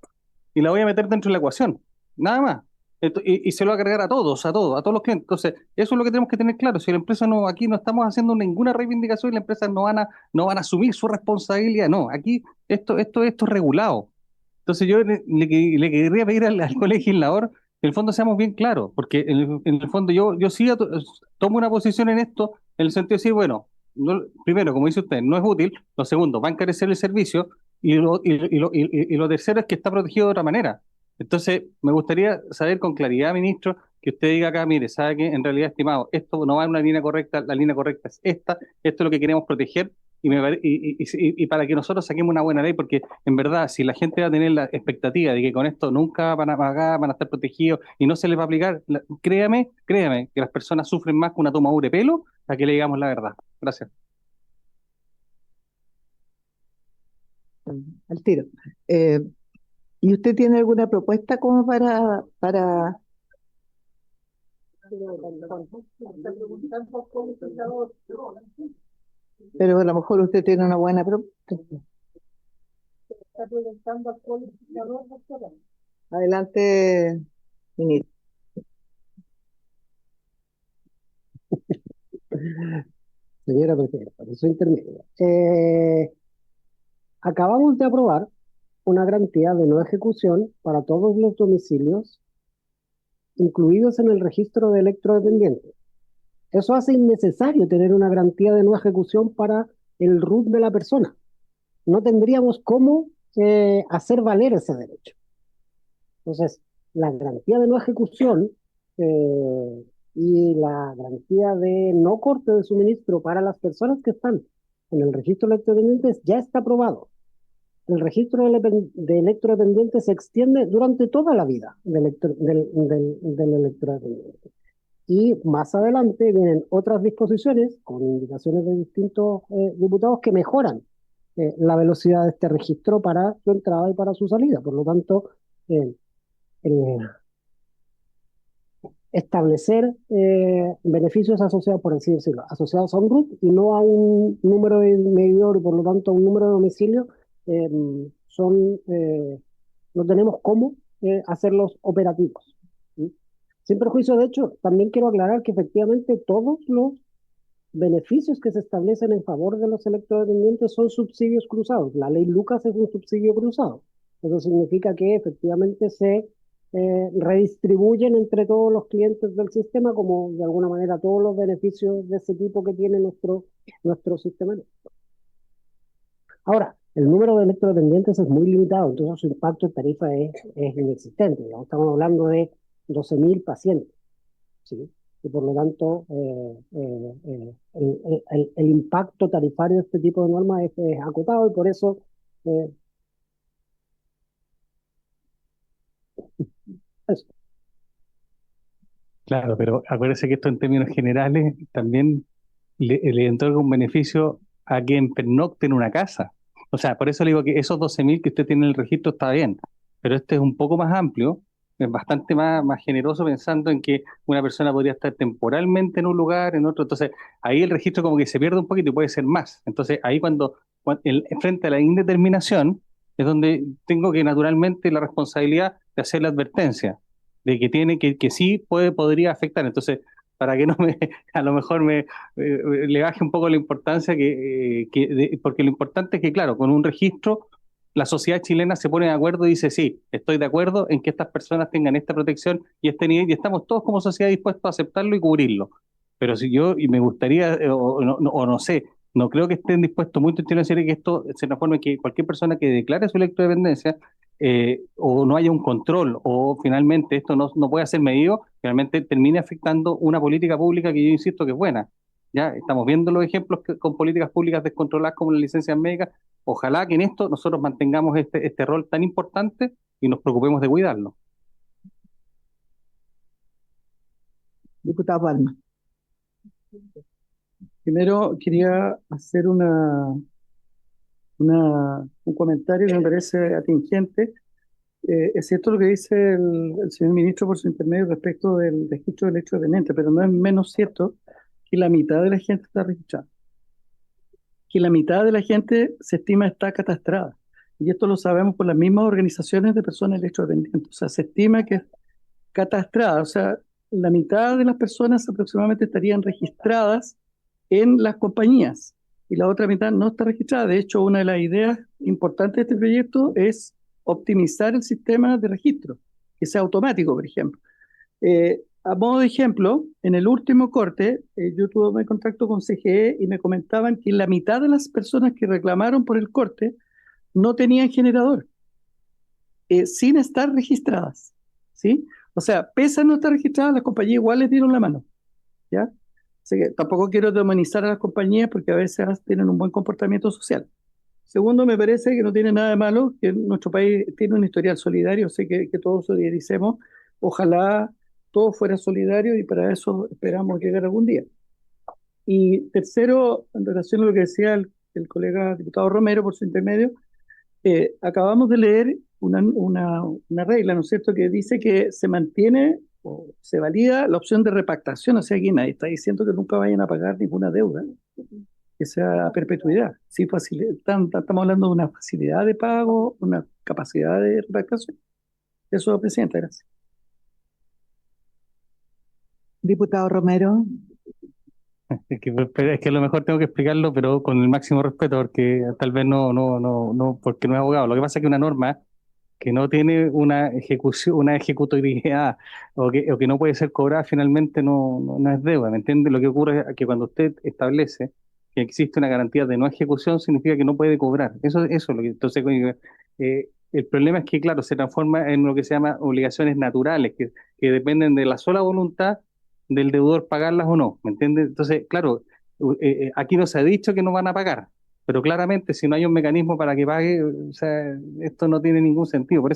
y la voy a meter dentro de la ecuación. Nada más. Y se lo va a cargar a todos los clientes. Entonces, eso es lo que tenemos que tener claro. Si la empresa no, aquí no estamos haciendo ninguna reivindicación y las empresas no van a asumir su responsabilidad. No, aquí esto es regulado. Entonces yo le querría pedir al colegislador que en el fondo seamos bien claros, porque en el fondo yo sí tomo una posición en esto, en el sentido de decir, bueno, primero, como dice usted, no es útil, lo segundo, va a encarecer el servicio, y lo tercero es que está protegido de otra manera. Entonces, me gustaría saber con claridad, ministro, que usted diga acá, mire, sabe que en realidad, estimado, esto no va en una línea correcta, la línea correcta es esta, esto es lo que queremos proteger, y para que nosotros saquemos una buena ley, porque en verdad, si la gente va a tener la expectativa de que con esto nunca van a pagar, van a estar protegidos y no se les va a aplicar, créame, que las personas sufren más con una tomadura de pelo a que le digamos la verdad. Gracias. Al tiro. ¿Y usted tiene alguna propuesta como para... Pero a lo mejor usted tiene una buena propuesta. Adelante, ministro. Señora presidenta, por su intermedio. Acabamos de aprobar una garantía de no ejecución para todos los domicilios incluidos en el registro de electrodependientes. Eso hace innecesario tener una garantía de no ejecución para el RUT de la persona. No tendríamos cómo hacer valer ese derecho. Entonces, la garantía de no ejecución y la garantía de no corte de suministro para las personas que están en el registro de electrodependientes ya está aprobado. El registro de electrodependientes se extiende durante toda la vida del electrodependiente. Y más adelante vienen otras disposiciones con indicaciones de distintos diputados que mejoran la velocidad de este registro para su entrada y para su salida. Por lo tanto, establecer beneficios asociados, por así decirlo, asociados a un RUT y no a un número de medidor y por lo tanto a un número de domicilio, no tenemos cómo hacerlos operativos. ¿Sí? Sin perjuicio, de hecho, también quiero aclarar que efectivamente todos los beneficios que se establecen en favor de los electrodependientes son subsidios cruzados. La ley Lucas es un subsidio cruzado. Eso significa que efectivamente se redistribuyen entre todos los clientes del sistema, como de alguna manera todos los beneficios de ese tipo que tiene nuestro sistema. Ahora, el número de electrodependientes es muy limitado, entonces su impacto en tarifa es inexistente. Digamos, estamos hablando de 12.000 pacientes, ¿sí? Y por lo tanto, el impacto tarifario de este tipo de normas es acotado y por eso... eso. Claro, pero acuérdese que esto en términos generales también le otorga un beneficio a quien pernocte en una casa. O sea, por eso le digo que esos 12.000 que usted tiene en el registro está bien, pero este es un poco más amplio, es bastante más generoso pensando en que una persona podría estar temporalmente en un lugar, en otro. Entonces, ahí el registro como que se pierde un poquito y puede ser más. Entonces, ahí frente a la indeterminación es donde tengo que naturalmente la responsabilidad de hacer la advertencia de que tiene que sí podría afectar. Entonces, para que no a lo mejor le baje un poco la importancia porque lo importante es que, claro, con un registro, la sociedad chilena se pone de acuerdo y dice, sí, estoy de acuerdo en que estas personas tengan esta protección y este nivel, y estamos todos como sociedad dispuestos a aceptarlo y cubrirlo. Pero si y me gustaría, o no sé, no creo que estén dispuestos muchos chilenos a decir que esto se transforme en que cualquier persona que declare su electrodependencia o no haya un control, o finalmente esto no puede ser medido, finalmente termine afectando una política pública que yo insisto que es buena. Ya estamos viendo los ejemplos con políticas públicas descontroladas como las licencias médicas. Ojalá que en esto nosotros mantengamos este rol tan importante y nos preocupemos de cuidarlo. Diputado Palma. Primero quería hacer un comentario que me parece atingente. Es cierto lo que dice el señor ministro por su intermedio respecto del registro del hecho dependiente, pero no es menos cierto que la mitad de la gente está registrada, que la mitad de la gente se estima está catastrada. Y esto lo sabemos por las mismas organizaciones de personas electrodependientes. O sea, se estima que es catastrada, o sea, la mitad de las personas aproximadamente estarían registradas en las compañías y la otra mitad no está registrada. De hecho, una de las ideas importantes de este proyecto es optimizar el sistema de registro, que sea automático, por ejemplo. A modo de ejemplo, en el último corte, yo tuve contacto con CGE y me comentaban que la mitad de las personas que reclamaron por el corte no tenían generador, sin estar registradas, ¿sí? O sea, pese a no estar registradas, las compañías igual les dieron la mano, ¿ya? Así que tampoco quiero demonizar a las compañías porque a veces tienen un buen comportamiento social. Segundo, me parece que no tiene nada de malo que nuestro país tiene un historial solidario, sé que todos solidaricemos. Ojalá todo fuera solidario y para eso esperamos llegar algún día. Y tercero, en relación a lo que decía el colega diputado Romero por su intermedio, acabamos de leer una regla, ¿no es cierto?, que dice que se mantiene o se valida la opción de repactación. O sea, aquí nadie está diciendo que nunca vayan a pagar ninguna deuda, que sea a perpetuidad. Sí, estamos hablando de una facilidad de pago, una capacidad de repactación. Eso, presidenta, gracias. Diputado Romero. Es que a lo mejor tengo que explicarlo, pero con el máximo respeto, porque tal vez no, porque no es abogado. Lo que pasa es que una norma que no tiene una ejecución, una ejecutoriedad o que no puede ser cobrada finalmente no es deuda, ¿me entiende? Lo que ocurre es que cuando usted establece que existe una garantía de no ejecución, significa que no puede cobrar. Eso es lo que, entonces, el problema es que, claro, se transforma en lo que se llama obligaciones naturales, que dependen de la sola voluntad del deudor pagarlas o no, ¿me entiende? Entonces, claro, aquí no se ha dicho que no van a pagar, pero claramente si no hay un mecanismo para que pague, o sea, esto no tiene ningún sentido. Por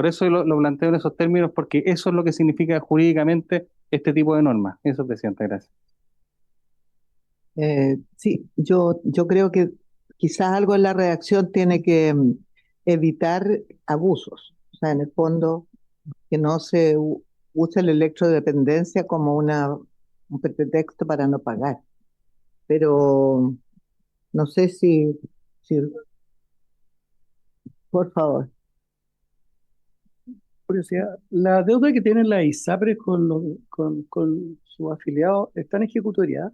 eso lo planteo en esos términos, porque eso es lo que significa jurídicamente este tipo de normas. Eso, presidente, gracias. Sí, yo creo que quizás algo en la redacción tiene que evitar abusos. O sea, en el fondo, que no se use la electrodependencia como un pretexto para no pagar. Pero no sé si por favor. Curiosidad, la deuda que tienen las ISAPRES con sus afiliados está en ejecutoriedad.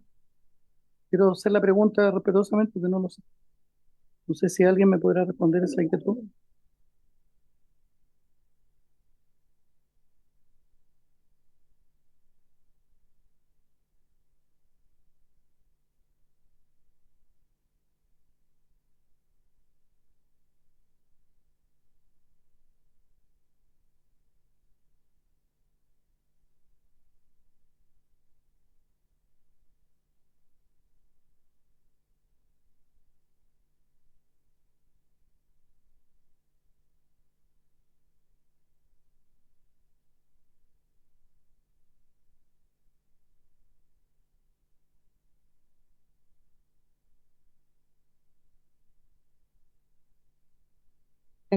Quiero hacer la pregunta respetuosamente porque no lo sé. No sé si alguien me podrá responder esa inquietud.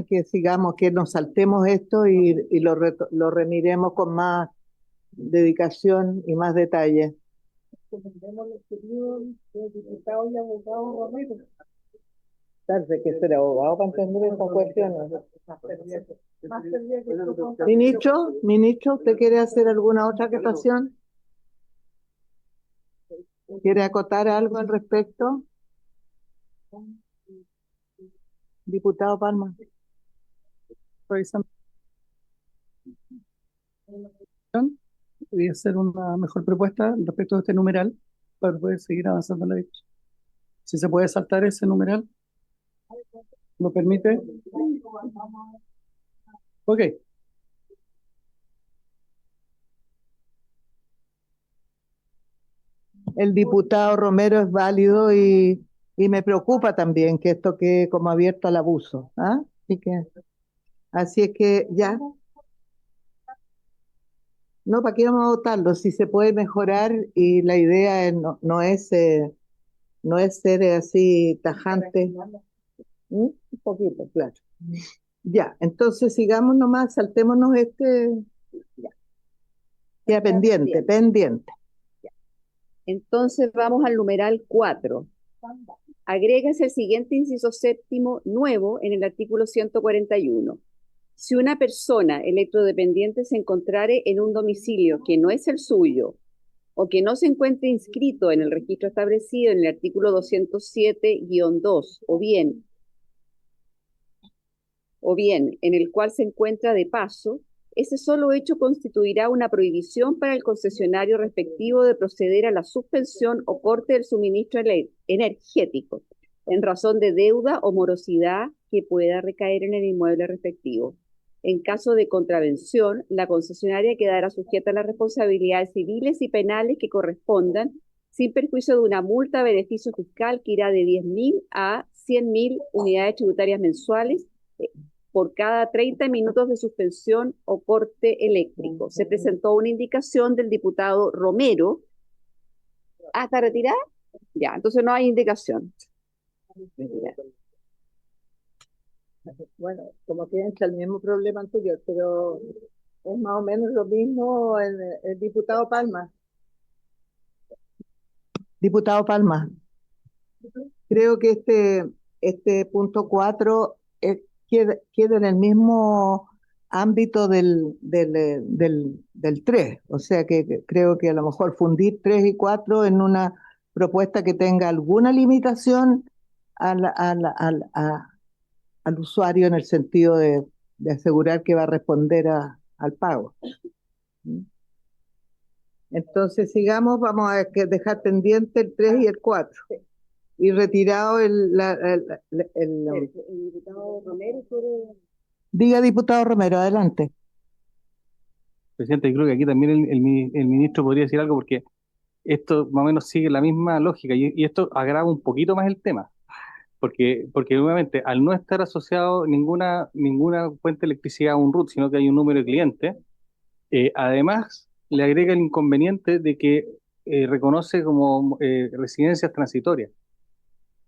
Que sigamos, que nos saltemos esto y lo remiremos con más dedicación y más detalle. Tarde que ser abogado para entender esas cuestiones. Ministro, ¿usted quiere hacer alguna otra acotación? ¿Quiere acotar algo al respecto? Diputado Palma. Voy a hacer una mejor propuesta respecto a este numeral para poder seguir avanzando en la discusión. Si se puede saltar ese numeral, ¿lo permite? Ok, El diputado Romero es válido y me preocupa también que esto quede como abierto al abuso. ¿Ah? Así es que ya, no, ¿para qué vamos a votarlo? Si se puede mejorar y la idea no es ser así tajante. Un poquito, claro. Ya, entonces sigamos nomás, saltémonos ya, queda pendiente, pendiente. Entonces vamos al numeral 4. Agrégase el siguiente inciso séptimo nuevo en el artículo 141. Si una persona electrodependiente se encontrare en un domicilio que no es el suyo o que no se encuentre inscrito en el registro establecido en el artículo 207-2 o bien en el cual se encuentra de paso, ese solo hecho constituirá una prohibición para el concesionario respectivo de proceder a la suspensión o corte del suministro energético en razón de deuda o morosidad que pueda recaer en el inmueble respectivo. En caso de contravención, la concesionaria quedará sujeta a las responsabilidades civiles y penales que correspondan, sin perjuicio de una multa a beneficio fiscal que irá de 10.000 a 100.000 unidades tributarias mensuales por cada 30 minutos de suspensión o corte eléctrico. Se presentó una indicación del diputado Romero. ¿Hasta retirada? Ya, entonces no hay indicación. Bueno, como que entra el mismo problema anterior, pero es más o menos lo mismo el diputado Palma. Diputado Palma, creo que este punto 4 queda en el mismo ámbito del 3, o sea que creo que a lo mejor fundir 3 y 4 en una propuesta que tenga alguna limitación al usuario en el sentido de asegurar que va a responder al pago. Entonces sigamos, vamos a dejar pendiente el 3 y el 4. Y retirado el diputado Romero puede... Diga, diputado Romero, adelante. Presidente, yo creo que aquí también el ministro podría decir algo porque esto más o menos sigue la misma lógica y esto agrava un poquito más el tema. Porque nuevamente, al no estar asociado ninguna fuente de electricidad a un RUT, sino que hay un número de clientes, además le agrega el inconveniente de que reconoce como residencias transitorias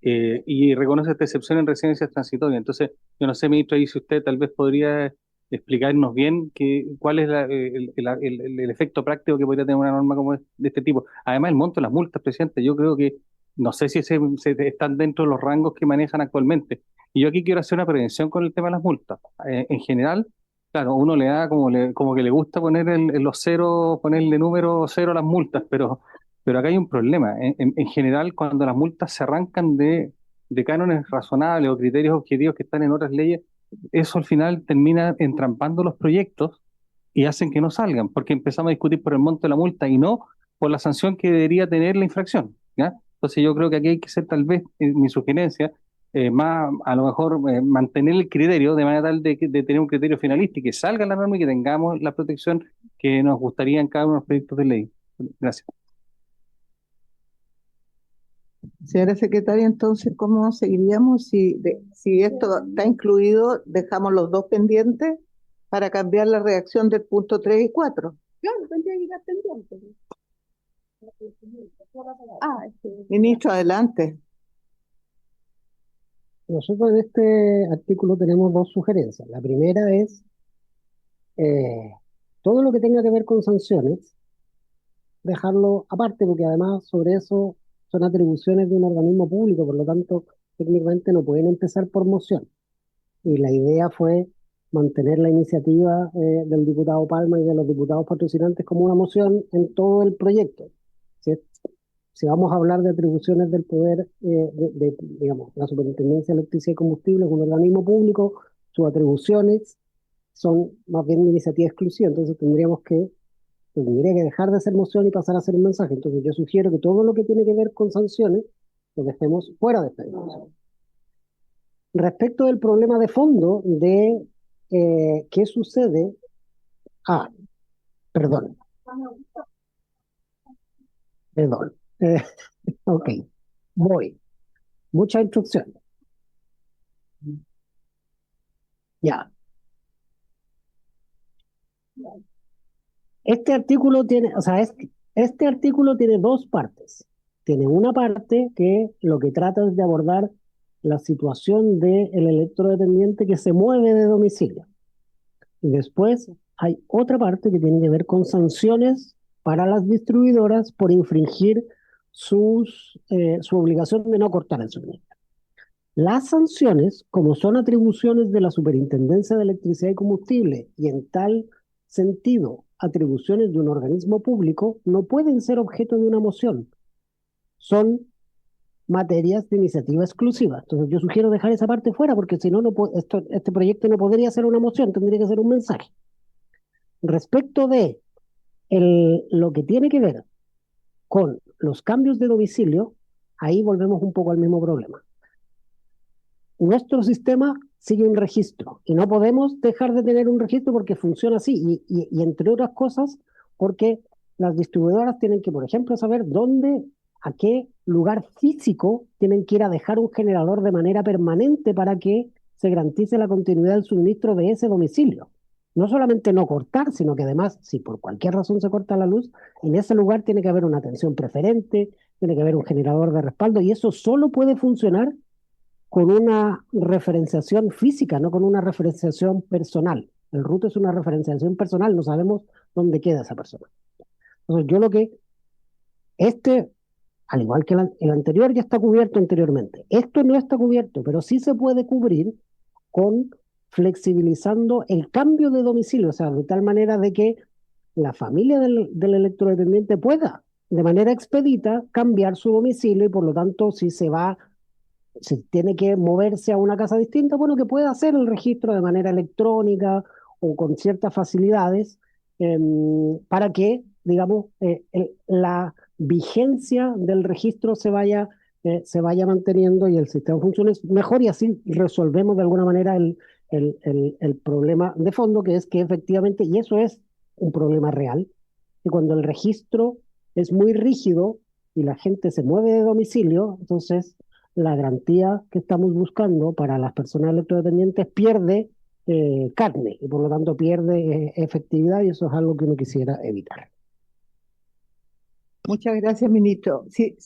y reconoce esta excepción en residencias transitorias. Entonces, yo no sé, ministro, ahí si usted tal vez podría explicarnos bien cuál es el efecto práctico que podría tener una norma como de este tipo. Además, el monto de las multas, presidente, yo creo que no sé si están dentro de los rangos que manejan actualmente. Y yo aquí quiero hacer una prevención con el tema de las multas. En general, claro, uno le da como que le gusta poner los ceros, ponerle número cero a las multas, pero acá hay un problema. En general, cuando las multas se arrancan de cánones razonables o criterios objetivos que están en otras leyes, eso al final termina entrampando los proyectos y hacen que no salgan, porque empezamos a discutir por el monto de la multa y no por la sanción que debería tener la infracción, ¿ya? Entonces yo creo que aquí hay que ser tal vez, mi sugerencia, más a lo mejor mantener el criterio de manera tal de tener un criterio finalista y que salga la norma y que tengamos la protección que nos gustaría en cada uno de los proyectos de ley. Gracias. Señora secretaria, entonces, ¿cómo seguiríamos? Si esto está incluido, dejamos los dos pendientes para cambiar la redacción del punto 3 y 4. Claro, tendría que llegar pendiente. Ministro, adelante. Nosotros en este artículo tenemos dos sugerencias. La primera es todo lo que tenga que ver con sanciones, dejarlo aparte, porque además sobre eso son atribuciones de un organismo público, por lo tanto, técnicamente no pueden empezar por moción. Y la idea fue mantener la iniciativa del diputado Palma y de los diputados patrocinantes como una moción en todo el proyecto. Si vamos a hablar de atribuciones del poder, digamos, la Superintendencia de Electricidad y Combustible es un organismo público, sus atribuciones son más bien una iniciativa exclusiva, entonces tendría que dejar de ser moción y pasar a ser un mensaje. Entonces yo sugiero que todo lo que tiene que ver con sanciones lo dejemos fuera de esta discusión. Respecto del problema de fondo de ¿qué sucede? Ah, perdón, perdón. Ok, voy. Mucha instrucción. Ya. Este artículo tiene, o sea, este artículo tiene dos partes. Tiene una parte que lo que trata es de abordar la situación del electrodependiente que se mueve de domicilio. Y después hay otra parte que tiene que ver con sanciones para las distribuidoras por infringir su obligación de no cortar el suministro. Las sanciones, como son atribuciones de la Superintendencia de Electricidad y Combustible y en tal sentido atribuciones de un organismo público, no pueden ser objeto de una moción. Son materias de iniciativa exclusiva. Entonces yo sugiero dejar esa parte fuera porque si no, este proyecto no podría ser una moción, tendría que ser un mensaje. Respecto de lo que tiene que ver con los cambios de domicilio, ahí volvemos un poco al mismo problema. Nuestro sistema sigue un registro y no podemos dejar de tener un registro porque funciona así y entre otras cosas porque las distribuidoras tienen que, por ejemplo, saber a qué lugar físico tienen que ir a dejar un generador de manera permanente para que se garantice la continuidad del suministro de ese domicilio. No solamente no cortar, sino que además, si por cualquier razón se corta la luz, en ese lugar tiene que haber una atención preferente, tiene que haber un generador de respaldo y eso solo puede funcionar con una referenciación física, no con una referenciación personal. El RUT es una referenciación personal, no sabemos dónde queda esa persona. Entonces, al igual que el anterior, ya está cubierto anteriormente. Esto no está cubierto, pero sí se puede cubrir con flexibilizando el cambio de domicilio, o sea, de tal manera de que la familia del electrodependiente pueda, de manera expedita, cambiar su domicilio y por lo tanto, si tiene que moverse a una casa distinta, bueno, que pueda hacer el registro de manera electrónica o con ciertas facilidades para que, digamos, la vigencia del registro se vaya manteniendo y el sistema funcione mejor y así resolvemos de alguna manera el problema de fondo, que es que efectivamente, y eso es un problema real, que cuando el registro es muy rígido y la gente se mueve de domicilio, entonces la garantía que estamos buscando para las personas electrodependientes pierde carne y por lo tanto pierde efectividad y eso es algo que uno quisiera evitar. Muchas gracias, ministro. Sí,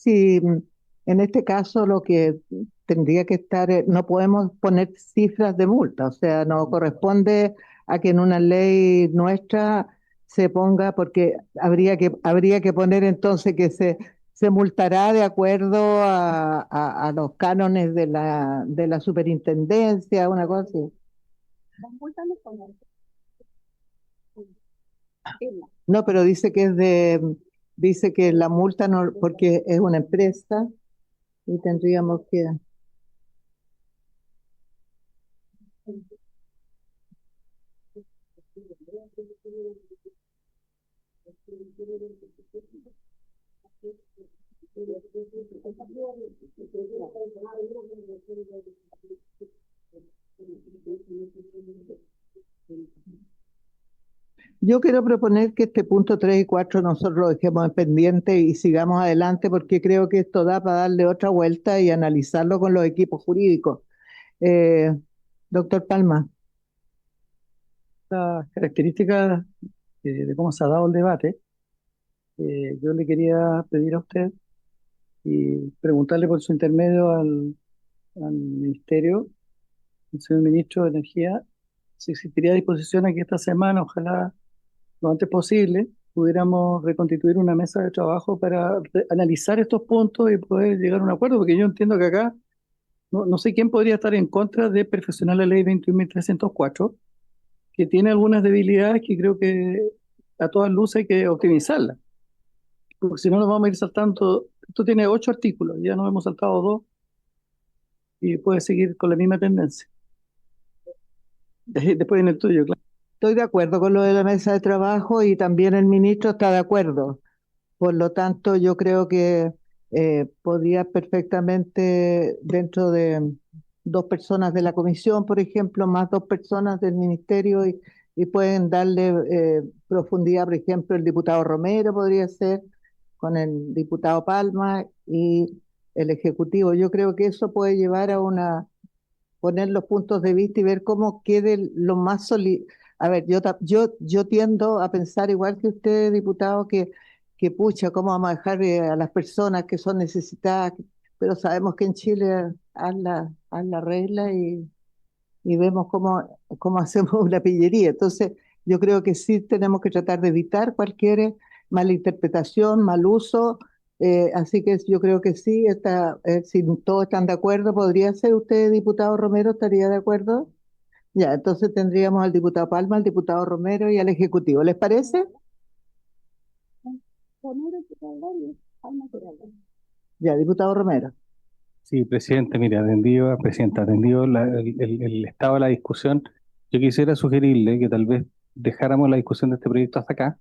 en este caso lo que tendría que estar, no podemos poner cifras de multa, o sea, no corresponde a que en una ley nuestra se ponga, porque habría que poner entonces que se multará de acuerdo a los cánones de la superintendencia, una cosa así. No, pero dice que la multa no, porque es una empresa y tendríamos que... Yo quiero proponer que este punto 3 y 4 nosotros lo dejemos en pendiente y sigamos adelante porque creo que esto da para darle otra vuelta y analizarlo con los equipos jurídicos. Doctor Palma. Las características de cómo se ha dado el debate, yo le quería pedir a usted y preguntarle por su intermedio al Ministerio, al señor Ministro de Energía, si existiría disposición a que esta semana, ojalá lo antes posible, pudiéramos reconstituir una mesa de trabajo para analizar estos puntos y poder llegar a un acuerdo, porque yo entiendo que acá no sé quién podría estar en contra de perfeccionar la ley 21.304, que tiene algunas debilidades que creo que a todas luces hay que optimizarla, porque si no nos vamos a ir saltando. Esto tiene 8 artículos, ya nos hemos saltado 2 y puede seguir con la misma tendencia. Después en el tuyo, claro. Estoy de acuerdo con lo de la mesa de trabajo y también el ministro está de acuerdo. Por lo tanto, yo creo que podría perfectamente, dentro de 2 personas de la comisión, por ejemplo, más 2 personas del ministerio y pueden darle profundidad, por ejemplo, el diputado Romero podría ser con el diputado Palma y el Ejecutivo. Yo creo que eso puede llevar a poner los puntos de vista y ver cómo quede lo más sólido. A ver, yo tiendo a pensar igual que usted, diputado, que pucha, cómo vamos a dejar a las personas que son necesitadas, pero sabemos que en Chile haz la regla y vemos cómo hacemos una pillería. Entonces, yo creo que sí tenemos que tratar de evitar cualquier malinterpretación, mal uso. Así que yo creo que sí, si todos están de acuerdo, podría ser usted, diputado Romero, ¿estaría de acuerdo? Ya, entonces tendríamos al diputado Palma, al diputado Romero y al Ejecutivo. ¿Les parece? Ya, diputado Romero. Sí, presidente, mire, atendido el estado de la discusión, yo quisiera sugerirle que tal vez dejáramos la discusión de este proyecto hasta acá,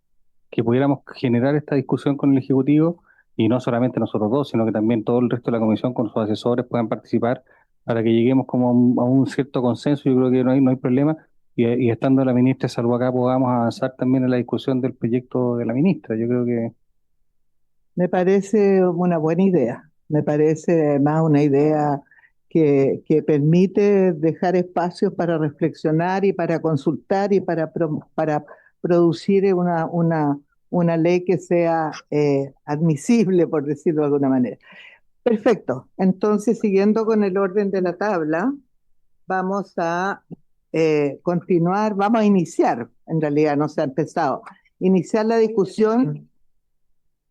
que pudiéramos generar esta discusión con el Ejecutivo y no solamente nosotros dos, sino que también todo el resto de la comisión con sus asesores puedan participar para que lleguemos como a un cierto consenso. Yo creo que no hay problema y estando la ministra de Salud acá podamos avanzar también en la discusión del proyecto de la ministra. Yo creo que Me parece una buena idea. Me parece además una idea que permite dejar espacios para reflexionar y para consultar y para producir una ley que sea admisible, por decirlo de alguna manera. Perfecto. Entonces, siguiendo con el orden de la tabla, vamos a continuar, vamos a iniciar, en realidad no se ha empezado, iniciar la discusión.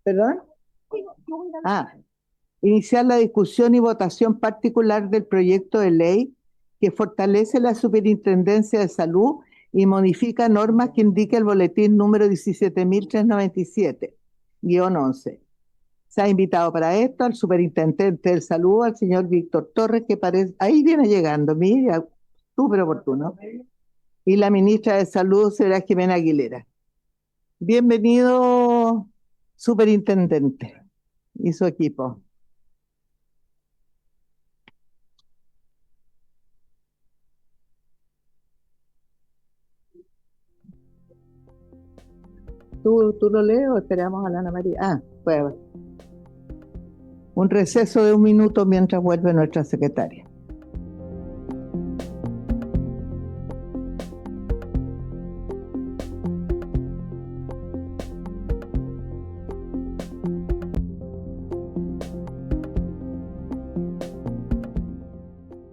¿Perdón? Iniciar la discusión y votación particular del proyecto de ley que fortalece la Superintendencia de Salud y modifica normas que indica el boletín número 17.397-11. Se ha invitado para esto al Superintendente de Salud, al señor Víctor Torres, que parece, ahí viene llegando, mira, súper oportuno, y la ministra de Salud será Jimena Aguilera. Bienvenido, Superintendente y su equipo. ¿Tú lo lees o esperamos a la Ana María? Pues un receso de 1 minuto mientras vuelve nuestra secretaria.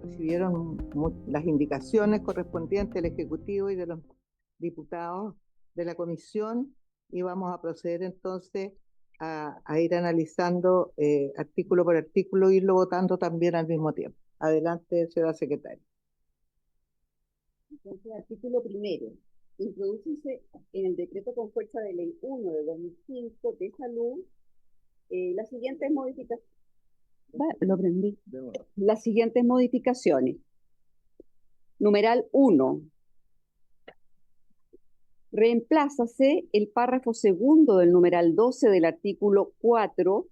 Recibieron las indicaciones correspondientes del Ejecutivo y de los diputados de la comisión y vamos a proceder entonces a ir analizando artículo por artículo e irlo votando también al mismo tiempo. Adelante, señora secretaria. Entonces, artículo primero. Introducirse en el decreto con fuerza de ley 1 de 2005 de salud las siguientes modificaciones. Lo aprendí. Las siguientes modificaciones. Numeral 1. Reemplázase el párrafo segundo del numeral 12 del artículo 4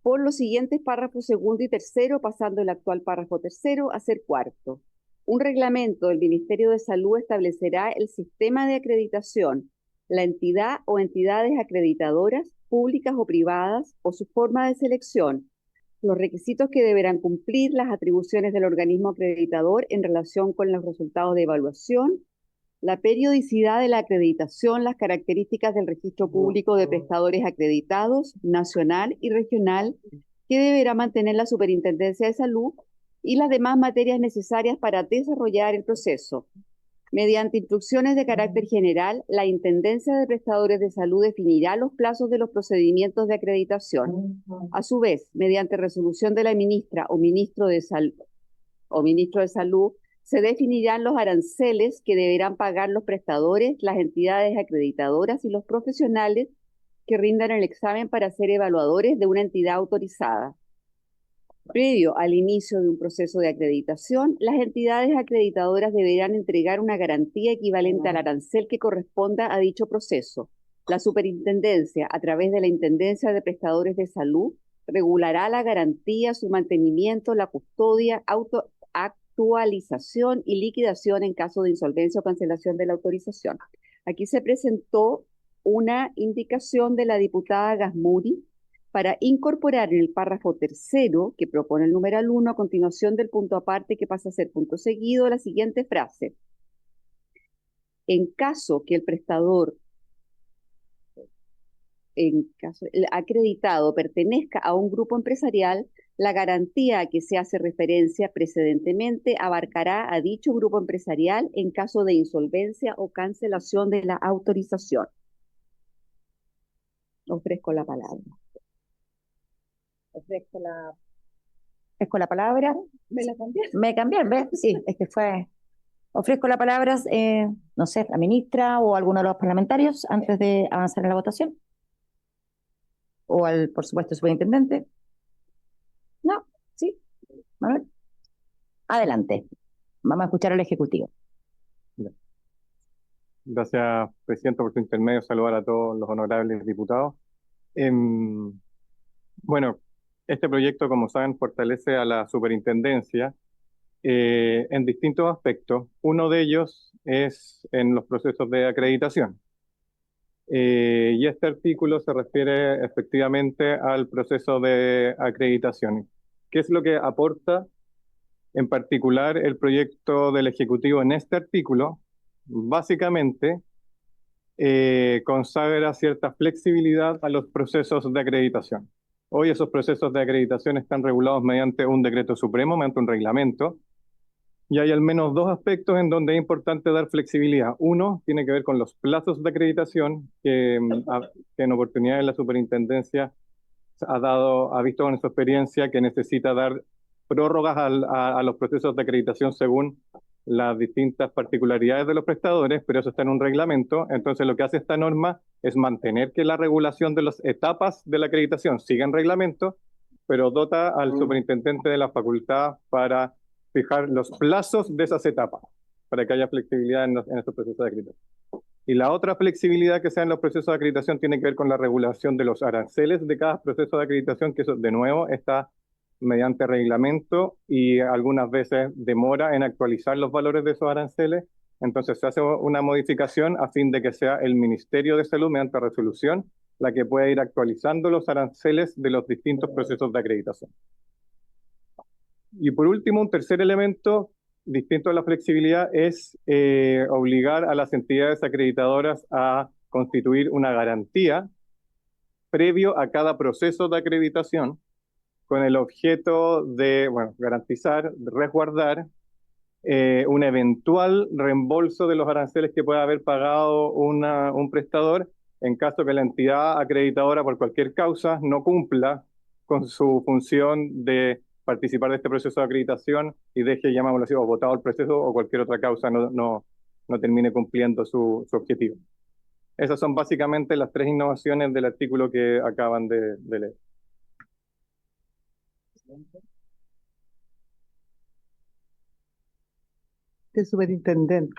por los siguientes párrafos segundo y tercero, pasando el actual párrafo tercero a ser cuarto. Un reglamento del Ministerio de Salud establecerá el sistema de acreditación, la entidad o entidades acreditadoras, públicas o privadas, o su forma de selección, los requisitos que deberán cumplir, las atribuciones del organismo acreditador en relación con los resultados de evaluación, la periodicidad de la acreditación, las características del registro público de prestadores acreditados, nacional y regional, que deberá mantener la Superintendencia de Salud, y las demás materias necesarias para desarrollar el proceso. Mediante instrucciones de carácter general, la Intendencia de Prestadores de Salud definirá los plazos de los procedimientos de acreditación. A su vez, mediante resolución de la ministra o ministro de Salud, se definirán los aranceles que deberán pagar los prestadores, las entidades acreditadoras y los profesionales que rindan el examen para ser evaluadores de una entidad autorizada. Previo al inicio de un proceso de acreditación, las entidades acreditadoras deberán entregar una garantía equivalente al arancel que corresponda a dicho proceso. La Superintendencia, a través de la Intendencia de Prestadores de Salud, regulará la garantía, su mantenimiento, la custodia, actualización y liquidación en caso de insolvencia o cancelación de la autorización. Aquí se presentó una indicación de la diputada Gasmuri para incorporar en el párrafo tercero, que propone el numeral 1, a continuación del punto aparte que pasa a ser punto seguido, la siguiente frase. En caso que el prestador, el acreditado pertenezca a un grupo empresarial, la garantía a que se hace referencia precedentemente abarcará a dicho grupo empresarial en caso de insolvencia o cancelación de la autorización. Ofrezco la palabra. Ofrezco la palabra. ¿Me la cambié? Me cambié, ¿ves? Sí, es que fue. Ofrezco la palabra, no sé, la ministra o alguno de los parlamentarios antes de avanzar en la votación. O al, por supuesto, superintendente. No, sí. A ver. Adelante. Vamos a escuchar al Ejecutivo. Gracias, Presidenta, por su intermedio. Saludar a todos los honorables diputados. Bueno, este proyecto, como saben, fortalece a la superintendencia en distintos aspectos. Uno de ellos es en los procesos de acreditación. Y este artículo se refiere efectivamente al proceso de acreditación. ¿Qué es lo que aporta en particular el proyecto del Ejecutivo en este artículo? Básicamente, consagra cierta flexibilidad a los procesos de acreditación. Hoy esos procesos de acreditación están regulados mediante un decreto supremo, mediante un reglamento, y hay al menos dos aspectos en donde es importante dar flexibilidad. Uno tiene que ver con los plazos de acreditación, que en oportunidades la superintendencia ha visto en su experiencia que necesita dar prórrogas a los procesos de acreditación según las distintas particularidades de los prestadores, pero eso está en un reglamento. Entonces lo que hace esta norma es mantener que la regulación de las etapas de la acreditación siga en reglamento, pero dota al superintendente de la facultad para fijar los plazos de esas etapas, para que haya flexibilidad en estos procesos de acreditación. Y la otra flexibilidad que se da en los procesos de acreditación tiene que ver con la regulación de los aranceles de cada proceso de acreditación, que eso de nuevo está mediante reglamento y algunas veces demora en actualizar los valores de esos aranceles. Entonces se hace una modificación a fin de que sea el Ministerio de Salud, mediante resolución, la que pueda ir actualizando los aranceles de los distintos procesos de acreditación. Y por último, un tercer elemento distinto a la flexibilidad es obligar a las entidades acreditadoras a constituir una garantía previo a cada proceso de acreditación con el objeto de, garantizar, resguardar un eventual reembolso de los aranceles que pueda haber pagado un prestador en caso que la entidad acreditadora por cualquier causa no cumpla con su función de participar de este proceso de acreditación y deje, llamémoslo así, o votado el proceso o cualquier otra causa no termine cumpliendo su objetivo. Esas son básicamente las tres innovaciones del artículo que acaban de leer. Superintendente.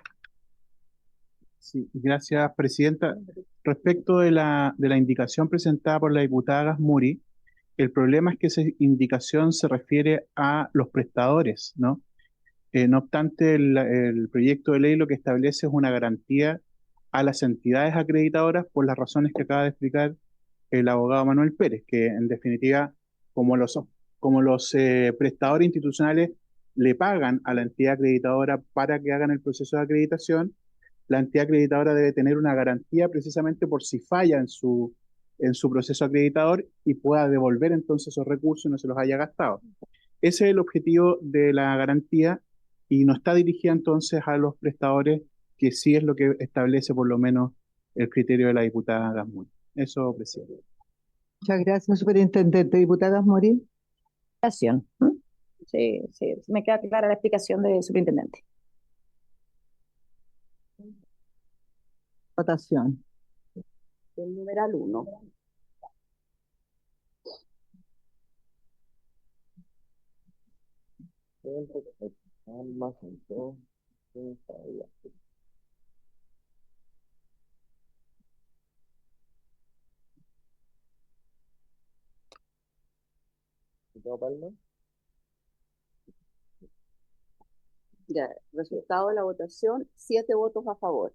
Sí, gracias, Presidenta. Respecto de la indicación presentada por la diputada Gasmuri, el problema es que esa indicación se refiere a los prestadores, ¿no? No obstante, el proyecto de ley lo que establece es una garantía a las entidades acreditadoras por las razones que acaba de explicar el abogado Manuel Pérez, que en definitiva, como los prestadores institucionales le pagan a la entidad acreditadora para que hagan el proceso de acreditación, la entidad acreditadora debe tener una garantía precisamente por si falla en su proceso acreditador y pueda devolver entonces esos recursos y no se los haya gastado. Ese es el objetivo de la garantía y no está dirigida entonces a los prestadores, que sí es lo que establece por lo menos el criterio de la diputada Gasmuri. Eso, Presidente. Muchas gracias, superintendente. Diputada Gasmuri. Sí, me queda clara la explicación del superintendente. Votación. El numeral 1. Ya, resultado de la votación, 7 votos a favor.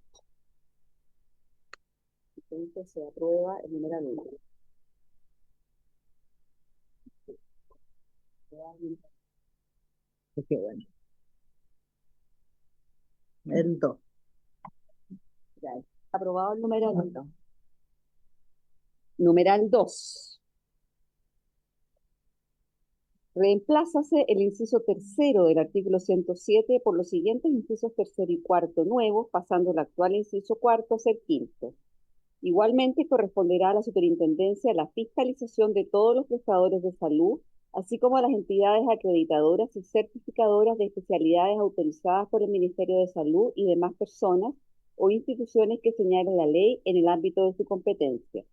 Entonces se aprueba el numeral 1. Qué bueno. El 2. Ya, aprobado el numeral 1. Numeral 2. Reemplázase el inciso tercero del artículo 107 por los siguientes incisos tercero y cuarto nuevos, pasando el actual inciso cuarto a ser quinto. Igualmente corresponderá a la superintendencia la fiscalización de todos los prestadores de salud, así como a las entidades acreditadoras y certificadoras de especialidades autorizadas por el Ministerio de Salud y demás personas o instituciones que señalen la ley en el ámbito de su competencia.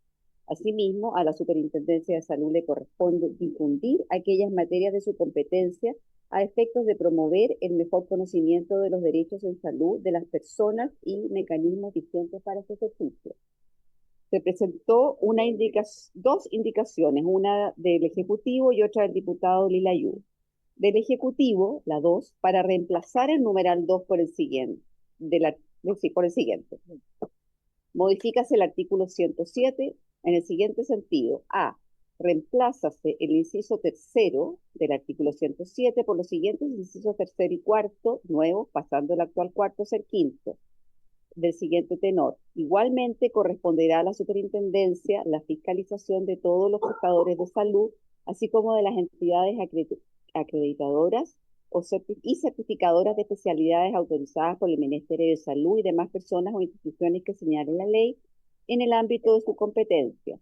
Asimismo, a la Superintendencia de Salud le corresponde difundir aquellas materias de su competencia a efectos de promover el mejor conocimiento de los derechos en salud de las personas y mecanismos vigentes para su ejercicio. Se presentó dos indicaciones, una del Ejecutivo y otra del diputado Lilayú. Del Ejecutivo, la 2, para reemplazar el numeral 2 por el siguiente. Modifícase el artículo 107 en el siguiente sentido. A. Reemplázase el inciso tercero del artículo 107 por los siguientes incisos tercero y cuarto nuevos, pasando el actual cuarto a ser quinto. Del siguiente tenor. Igualmente corresponderá a la superintendencia la fiscalización de todos los prestadores de salud, así como de las entidades acreditadoras y certificadoras de especialidades autorizadas por el Ministerio de Salud y demás personas o instituciones que señalen la ley en el ámbito de su competencia.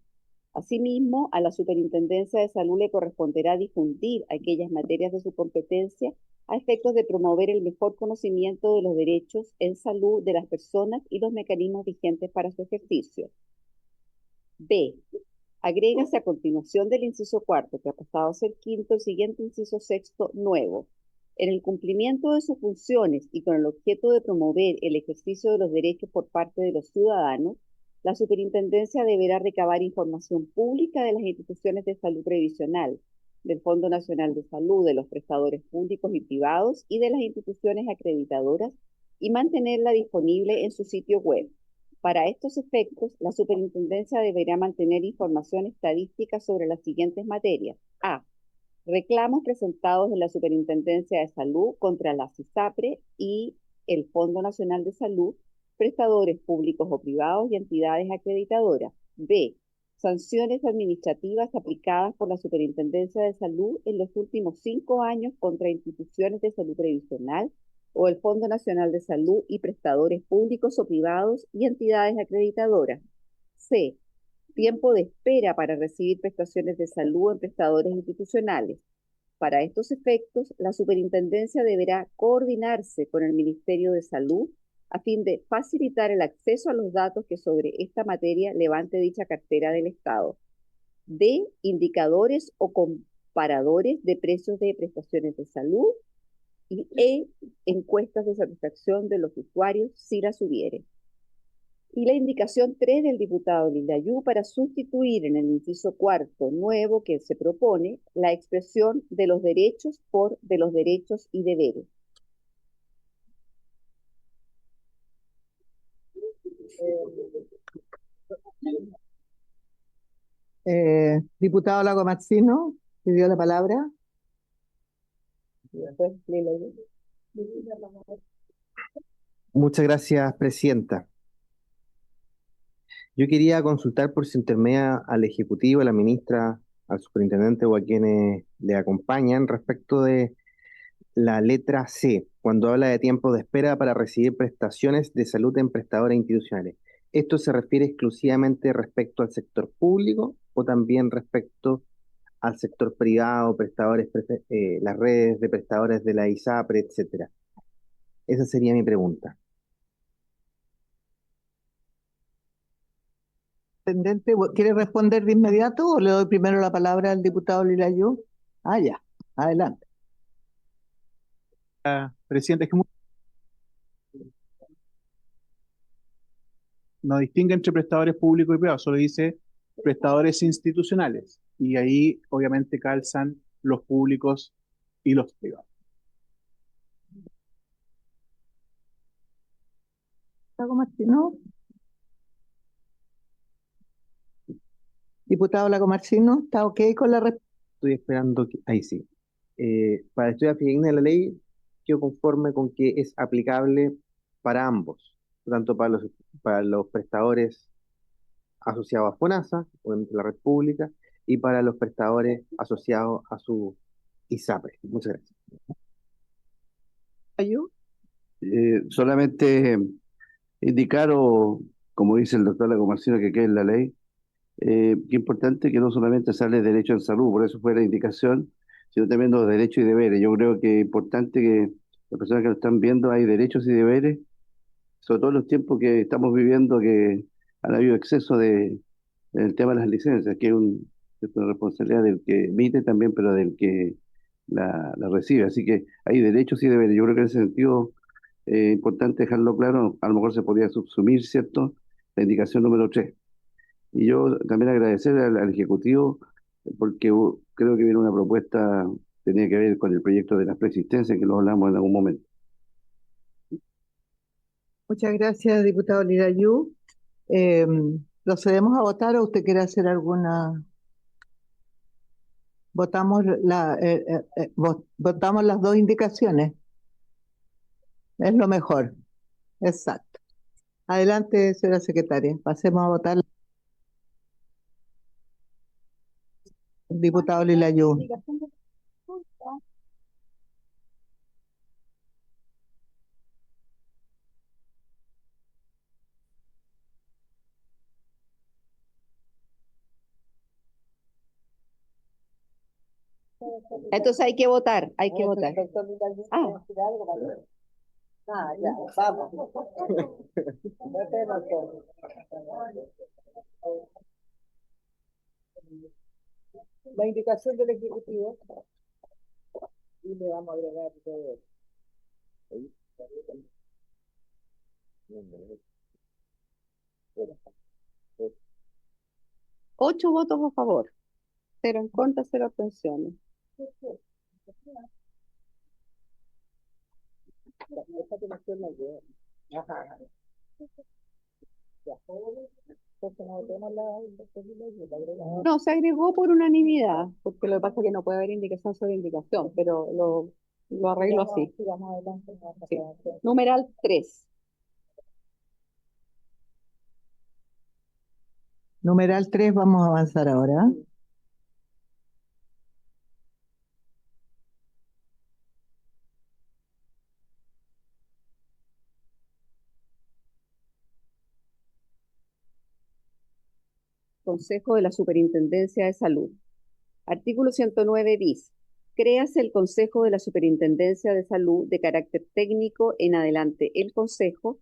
Asimismo, a la Superintendencia de Salud le corresponderá difundir aquellas materias de su competencia a efectos de promover el mejor conocimiento de los derechos en salud de las personas y los mecanismos vigentes para su ejercicio. B. Agrégase a continuación del inciso cuarto, que ha pasado a ser quinto, el siguiente inciso sexto nuevo. En el cumplimiento de sus funciones y con el objeto de promover el ejercicio de los derechos por parte de los ciudadanos, la superintendencia deberá recabar información pública de las instituciones de salud previsional, del Fondo Nacional de Salud, de los prestadores públicos y privados y de las instituciones acreditadoras y mantenerla disponible en su sitio web. Para estos efectos, la superintendencia deberá mantener información estadística sobre las siguientes materias. A. Reclamos presentados en la Superintendencia de Salud contra la CISAPRE y el Fondo Nacional de Salud, prestadores públicos o privados y entidades acreditadoras. B. Sanciones administrativas aplicadas por la Superintendencia de Salud en los últimos 5 años contra instituciones de salud previsional o el Fondo Nacional de Salud y prestadores públicos o privados y entidades acreditadoras. C. Tiempo de espera para recibir prestaciones de salud en prestadores institucionales. Para estos efectos, la superintendencia deberá coordinarse con el Ministerio de Salud a fin de facilitar el acceso a los datos que sobre esta materia levante dicha cartera del Estado. D. Indicadores o comparadores de precios de prestaciones de salud. Y E. Encuestas de satisfacción de los usuarios si las hubiere. Y la indicación 3 del diputado Lilayú para sustituir en el inciso cuarto nuevo que se propone la expresión de los derechos por de los derechos y deberes. Diputado Lagomarsino, pidió la palabra. Muchas gracias, presidenta. Yo quería consultar por su intermedia al Ejecutivo, a la ministra, al superintendente o a quienes le acompañan respecto de la letra C, cuando habla de tiempo de espera para recibir prestaciones de salud en prestadores institucionales. ¿Esto se refiere exclusivamente respecto al sector público o también respecto al sector privado, las redes de prestadores de la ISAPRE, etcétera? Esa sería mi pregunta. Intendente, ¿quiere responder de inmediato o le doy primero la palabra al diputado Lilayú? Ya, adelante. Presidente, es que no distingue entre prestadores públicos y privados, solo dice prestadores institucionales. Y ahí obviamente calzan los públicos y los privados. Lago Martino. Diputado Lago Martino, ¿está ok con la respuesta? Estoy esperando que, ahí sí. Para estudiar fidedigna de la ley, quedo conforme con que es aplicable para ambos, tanto para los prestadores asociados a FONASA, o en la red pública, y para los prestadores asociados a su ISAPRE. Muchas gracias. Solamente indicar, o como dice el doctor Lago Marcino, que quede en la ley, que es importante que no solamente sale derecho en salud, por eso fue la indicación, sino también los derechos y deberes. Yo creo que es importante que las personas que lo están viendo hay derechos y deberes, sobre todo en los tiempos que estamos viviendo, que han habido exceso en el tema de las licencias, que es una responsabilidad del que emite también, pero del que la recibe. Así que hay derechos y deberes. Yo creo que en ese sentido es importante dejarlo claro. A lo mejor se podría subsumir, ¿cierto?, la indicación número 3. Y yo también agradecer al Ejecutivo, porque creo que viene una propuesta, tenía que ver con el proyecto de la preexistencia, que lo hablamos en algún momento. Muchas gracias, diputado Lirayú. ¿Procedemos a votar o usted quiere hacer alguna? Votamos votamos las dos indicaciones. Es lo mejor. Exacto. Adelante, señora secretaria. Pasemos a votar. Diputado Lilayú. Entonces hay que votar, hay que votar. Ah, ya, vamos. La indicación del Ejecutivo y le vamos a agregar todo. 8 votos a favor, 0 en contra, 0 abstenciones. No, se agregó por unanimidad, porque lo que pasa es que no puede haber indicación sobre indicación, pero lo arreglo así. Sí. Numeral 3. Numeral 3, vamos a avanzar ahora. Consejo de la Superintendencia de Salud. Artículo 109 bis. Créase el Consejo de la Superintendencia de Salud de carácter técnico en adelante el Consejo,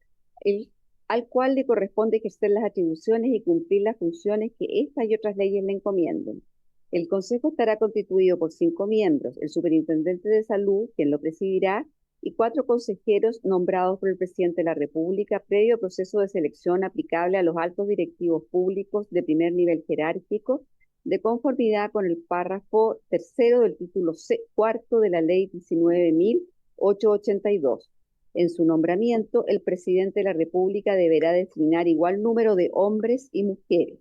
al cual le corresponde ejercer las atribuciones y cumplir las funciones que esta y otras leyes le encomienden. El Consejo estará constituido por 5 miembros, el Superintendente de Salud, quien lo presidirá, y 4 consejeros nombrados por el Presidente de la República, previo proceso de selección aplicable a los altos directivos públicos de primer nivel jerárquico, de conformidad con el párrafo 3º del título 4 de la Ley 19.882. En su nombramiento, el Presidente de la República deberá designar igual número de hombres y mujeres.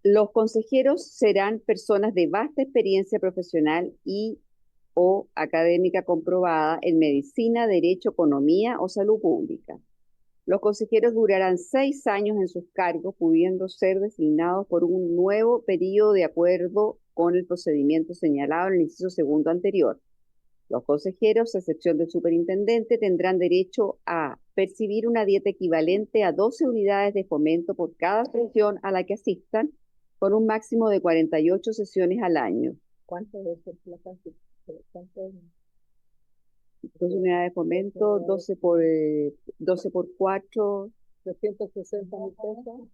Los consejeros serán personas de vasta experiencia profesional y o académica comprobada en medicina, derecho, economía o salud pública. Los consejeros durarán 6 años en sus cargos, pudiendo ser designados por un nuevo periodo de acuerdo con el procedimiento señalado en el inciso segundo anterior. Los consejeros, a excepción del superintendente, tendrán derecho a percibir una dieta equivalente a 12 unidades de fomento por cada sesión a la que asistan, con un máximo de 48 sesiones al año. ¿Cuánto es la cantidad? 12 unidades de fomento, 12 por 4, 360.000 pesos.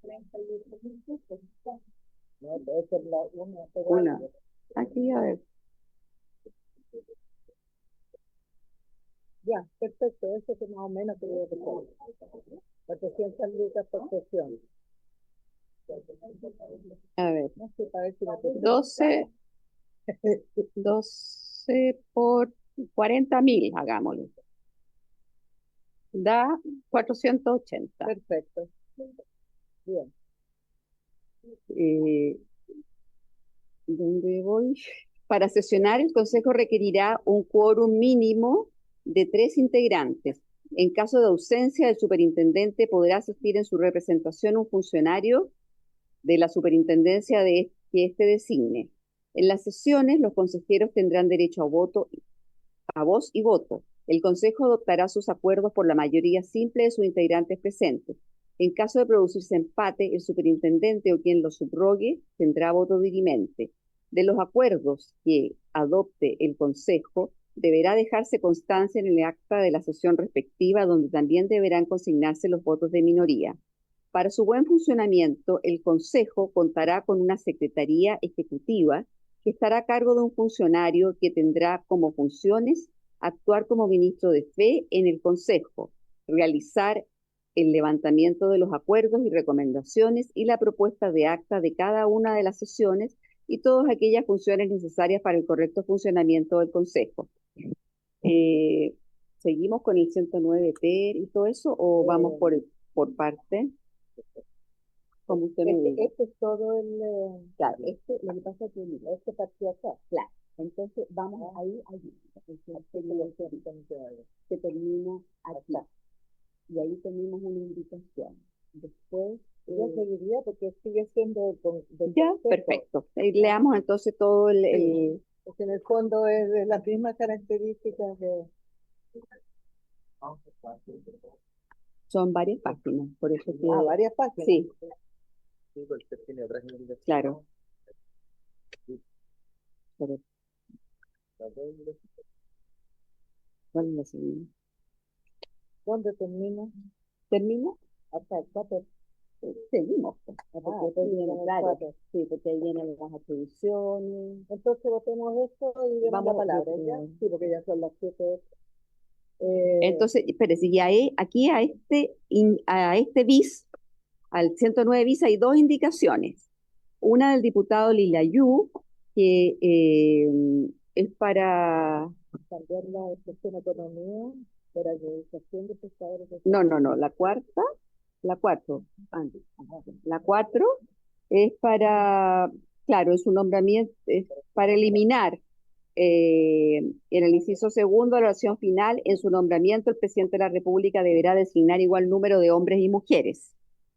38.000 pesos. No, debe ser una. Aquí, a ver. Ya, perfecto, eso que más o menos te voy a decir. 400 lucas por sesión. A ver. No sé, para ver si 12 por 40.000, hagámoslo. Da 480. Perfecto. Bien. ¿Dónde voy? Para sesionar, el Consejo requerirá un quórum mínimo de 3 integrantes. En caso de ausencia del superintendente, podrá asistir en su representación un funcionario de la superintendencia que éste designe. En las sesiones, los consejeros tendrán derecho a voz y voto. El Consejo adoptará sus acuerdos por la mayoría simple de sus integrantes presentes. En caso de producirse empate, el superintendente o quien lo subrogue tendrá voto dirimente. De los acuerdos que adopte el Consejo, deberá dejarse constancia en el acta de la sesión respectiva, donde también deberán consignarse los votos de minoría. Para su buen funcionamiento, el Consejo contará con una secretaría ejecutiva que estará a cargo de un funcionario que tendrá como funciones actuar como ministro de fe en el Consejo, realizar el levantamiento de los acuerdos y recomendaciones y la propuesta de acta de cada una de las sesiones y todas aquellas funciones necesarias para el correcto funcionamiento del Consejo. ¿Seguimos con el 109P y todo eso o vamos por parte? Como usted me diga. Este es todo el... Claro, lo que pasa es que mira, este partió acá. Claro. Entonces vamos ahí. Que termina aquí. Y ahí tenemos una invitación. Después... Yo seguiría porque sigue siendo... Ya, perfecto. Leamos entonces todo el... Porque en el fondo es de las mismas características de... Son varias páginas, por eso que... varias páginas. Sí. Claro. Pero... ¿Cuál es la siguiente? ¿Dónde termina? ¿Termina? Hasta el 4. Seguimos. Porque después viene, claro. Sí, porque ahí vienen las atribuciones. Entonces votemos esto y demos la palabra, ¿ya? Sí, porque ya son las 7. Entonces, espérese, y aquí a este bis, al 109 bis, hay 2 indicaciones. Una del diputado Lilayú, que es para... cambiar la expresión economía para realización de pescadores. No, la cuarta, la 4 es para, claro, es un nombramiento, es para eliminar en el inciso segundo de la oración final, en su nombramiento el presidente de la República deberá designar igual número de hombres y mujeres.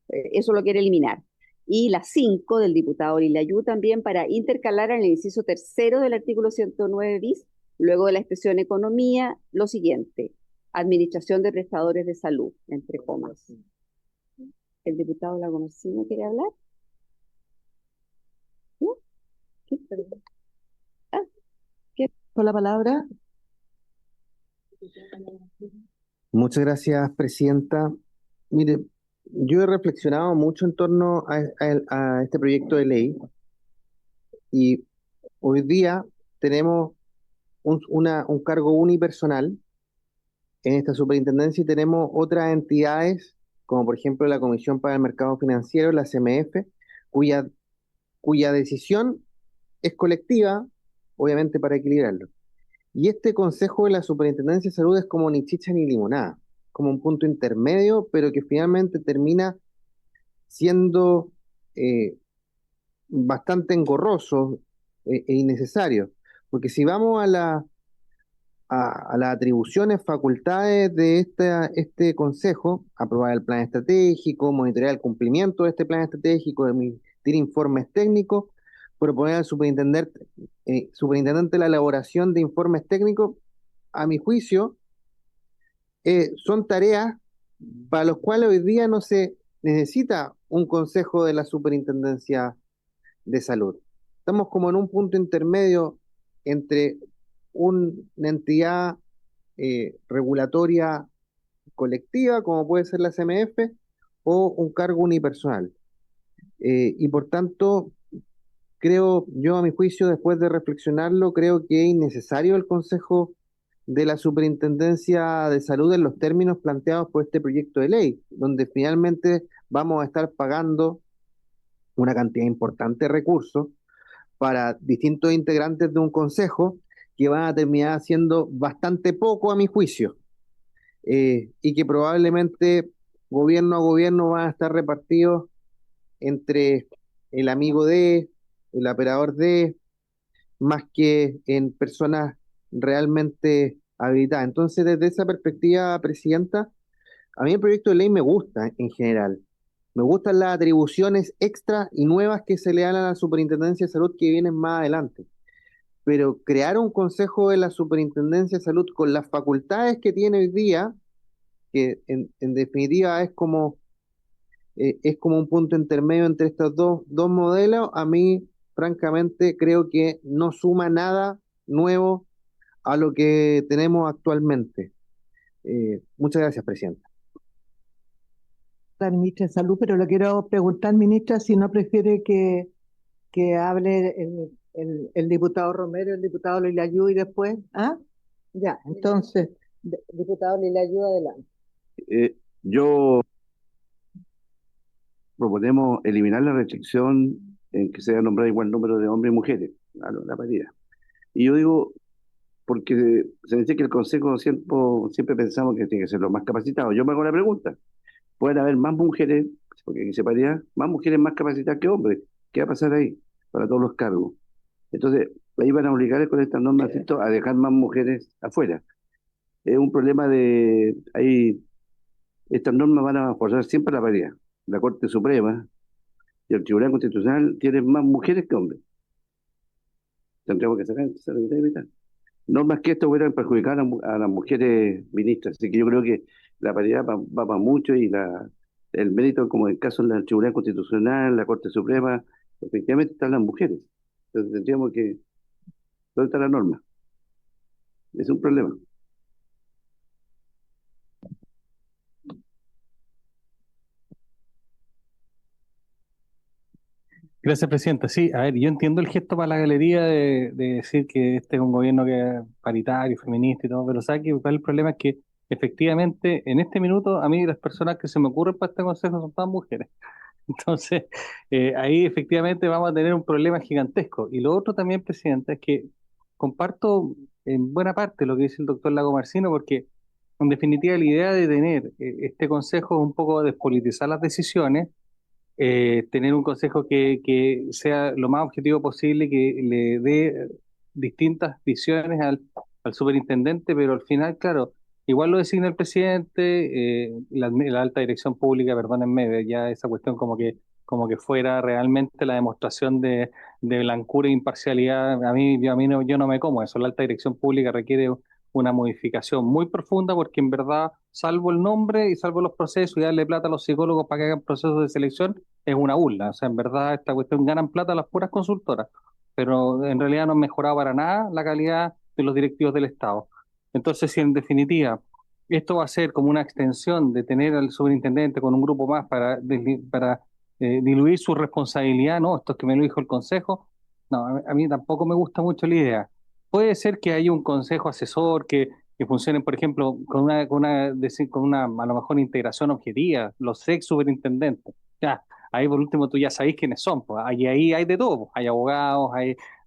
Eso lo quiere eliminar. Y la 5 del diputado Lilayú también para intercalar en el inciso tercero del artículo 109 bis, luego de la expresión economía, lo siguiente: administración de prestadores de salud, entre comas. ¿El diputado Lagomacino quiere hablar? ¿No? ¿Qué? Con la palabra. Muchas gracias, presidenta. Mire, yo he reflexionado mucho en torno a este proyecto de ley y hoy día tenemos un cargo unipersonal en esta superintendencia y tenemos otras entidades, como por ejemplo la Comisión para el Mercado Financiero, la CMF, cuya decisión es colectiva, obviamente para equilibrarlo. Y este Consejo de la Superintendencia de Salud es como ni chicha ni limonada, como un punto intermedio, pero que finalmente termina siendo bastante engorroso e innecesario. Porque si vamos a las atribuciones, facultades de este Consejo, aprobar el plan estratégico, monitorear el cumplimiento de este plan estratégico, emitir informes técnicos, proponer al superintendente la elaboración de informes técnicos, a mi juicio, son tareas para las cuales hoy día no se necesita un consejo de la Superintendencia de Salud. Estamos como en un punto intermedio entre una entidad regulatoria colectiva, como puede ser la CMF, o un cargo unipersonal. Y por tanto, creo, yo a mi juicio, después de reflexionarlo, creo que es innecesario el Consejo de la Superintendencia de Salud en los términos planteados por este proyecto de ley, donde finalmente vamos a estar pagando una cantidad importante de recursos para distintos integrantes de un consejo que van a terminar siendo bastante poco a mi juicio. y que probablemente gobierno a gobierno van a estar repartidos entre el amigo de, el operador de, más que en personas realmente habilitadas. Entonces, desde esa perspectiva, Presidenta, a mí el proyecto de ley me gusta en general. Me gustan las atribuciones extras y nuevas que se le dan a la Superintendencia de Salud que vienen más adelante. Pero crear un consejo de la Superintendencia de Salud con las facultades que tiene hoy día, que en definitiva es como un punto intermedio entre estos dos modelos, a mí francamente creo que no suma nada nuevo a lo que tenemos actualmente. Muchas gracias, Presidenta. La ministra de Salud, pero le quiero preguntar, ministra, si no prefiere que hable el diputado Romero, el diputado Lilayú y después, ¿ah? Ya, entonces, diputado Lilayú, adelante. Yo proponemos eliminar la restricción en que se haya nombrado igual número de hombres y mujeres, la paridad. Y yo digo, porque se dice que el Consejo siempre pensamos que tiene que ser lo más capacitado. Yo me hago la pregunta, ¿pueden haber más mujeres, porque aquí se paridad, más mujeres más capacitadas que hombres? ¿Qué va a pasar ahí para todos los cargos? Entonces, ahí van a obligar con estas normas, ¿cierto?, a dejar más mujeres afuera. Es un problema estas normas van a forzar siempre la paridad. La Corte Suprema y el Tribunal Constitucional tienen más mujeres que hombres. Tendríamos que sacar esa mitad y mitad. Normas que esto hubieran perjudicado a las mujeres ministras. Así que yo creo que la paridad va para mucho y el mérito, como en el caso del Tribunal Constitucional, la Corte Suprema, efectivamente están las mujeres. Entonces tendríamos que... ¿Dónde está la norma? Es un problema. Gracias, Presidenta. Sí, a ver, yo entiendo el gesto para la galería de decir que este es un gobierno que es paritario, feminista y todo, pero ¿sabe qué? El problema es que efectivamente en este minuto a mí las personas que se me ocurren para este consejo son todas mujeres. Entonces, ahí efectivamente vamos a tener un problema gigantesco. Y lo otro también, Presidenta, es que comparto en buena parte lo que dice el doctor Lago Marcino, porque en definitiva la idea de tener este consejo es un poco despolitizar las decisiones, tener un consejo que sea lo más objetivo posible, que le dé distintas visiones al superintendente, pero al final, claro, igual lo designa el presidente, la alta dirección pública, perdónenme, ya esa cuestión como que fuera realmente la demostración de blancura e imparcialidad. Yo no me como eso. La alta dirección pública requiere una modificación muy profunda porque en verdad, salvo el nombre y salvo los procesos y darle plata a los psicólogos para que hagan procesos de selección, es una burla. O sea, en verdad esta cuestión ganan plata las puras consultoras, pero en realidad no han mejorado para nada la calidad de los directivos del Estado. Entonces, si en definitiva esto va a ser como una extensión de tener al superintendente con un grupo más para diluir su responsabilidad, no, esto es que me lo dijo el Consejo, no, a mí tampoco me gusta mucho la idea. Puede ser que haya un consejo asesor que funcione, por ejemplo, con una a lo mejor integración objetiva, los ex superintendentes. Ya, ahí por último tú ya sabéis quiénes son, pues ahí hay de todo, pues. Hay abogados,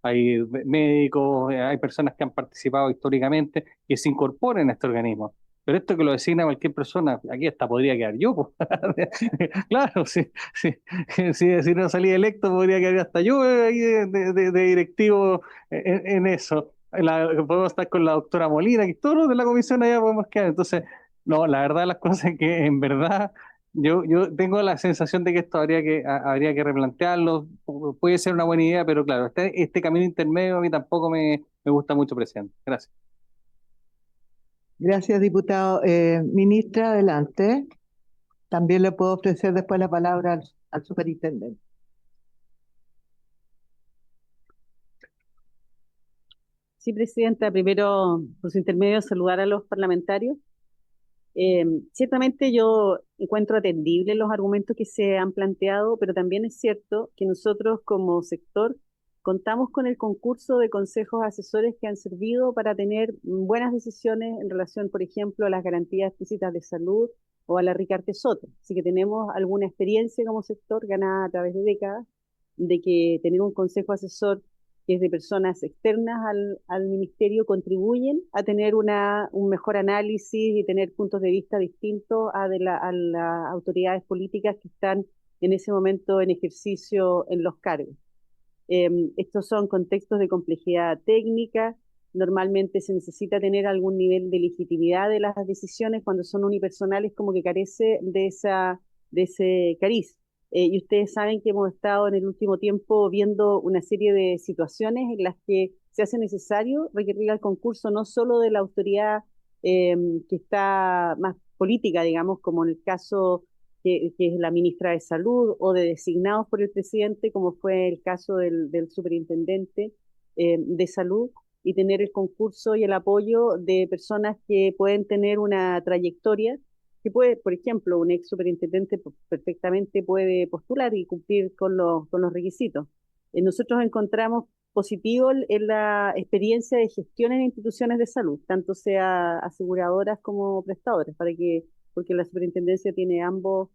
hay médicos, hay personas que han participado históricamente que se incorporen a este organismo. Pero esto que lo designa cualquier persona, aquí hasta podría quedar yo, pues. Claro, si no salí electo, podría quedar hasta yo ahí de directivo en eso. Podemos estar con la doctora Molina, que todos los de la comisión allá podemos quedar. Entonces, no, la verdad las cosas es que en verdad yo tengo la sensación de que esto habría que replantearlo. Puede ser una buena idea, pero claro, este camino intermedio a mí tampoco me gusta mucho, presidente. Gracias. Gracias, diputado. Ministra, adelante. También le puedo ofrecer después la palabra al superintendente. Sí, Presidenta, primero, por su intermedio, saludar a los parlamentarios. Ciertamente yo encuentro atendibles los argumentos que se han planteado, pero también es cierto que nosotros como sector contamos con el concurso de consejos asesores que han servido para tener buenas decisiones en relación, por ejemplo, a las garantías explícitas de salud o a la Ricardo Soto. Así que tenemos alguna experiencia como sector ganada a través de décadas de que tener un consejo asesor que es de personas externas al ministerio, contribuyen a tener un mejor análisis y tener puntos de vista distintos a las autoridades políticas que están en ese momento en ejercicio en los cargos. Estos son contextos de complejidad técnica. Normalmente se necesita tener algún nivel de legitimidad de las decisiones. Cuando son unipersonales, como que carece de ese cariz. Y ustedes saben que hemos estado en el último tiempo viendo una serie de situaciones en las que se hace necesario requerir al concurso no solo de la autoridad que está más política, digamos, como en el caso que es la ministra de Salud, o de designados por el presidente, como fue el caso del superintendente de Salud, y tener el concurso y el apoyo de personas que pueden tener una trayectoria, que puede, por ejemplo, un ex superintendente perfectamente puede postular y cumplir con los requisitos. Nosotros encontramos positivo en la experiencia de gestión en instituciones de salud, tanto sea aseguradoras como prestadoras, porque la superintendencia tiene ambos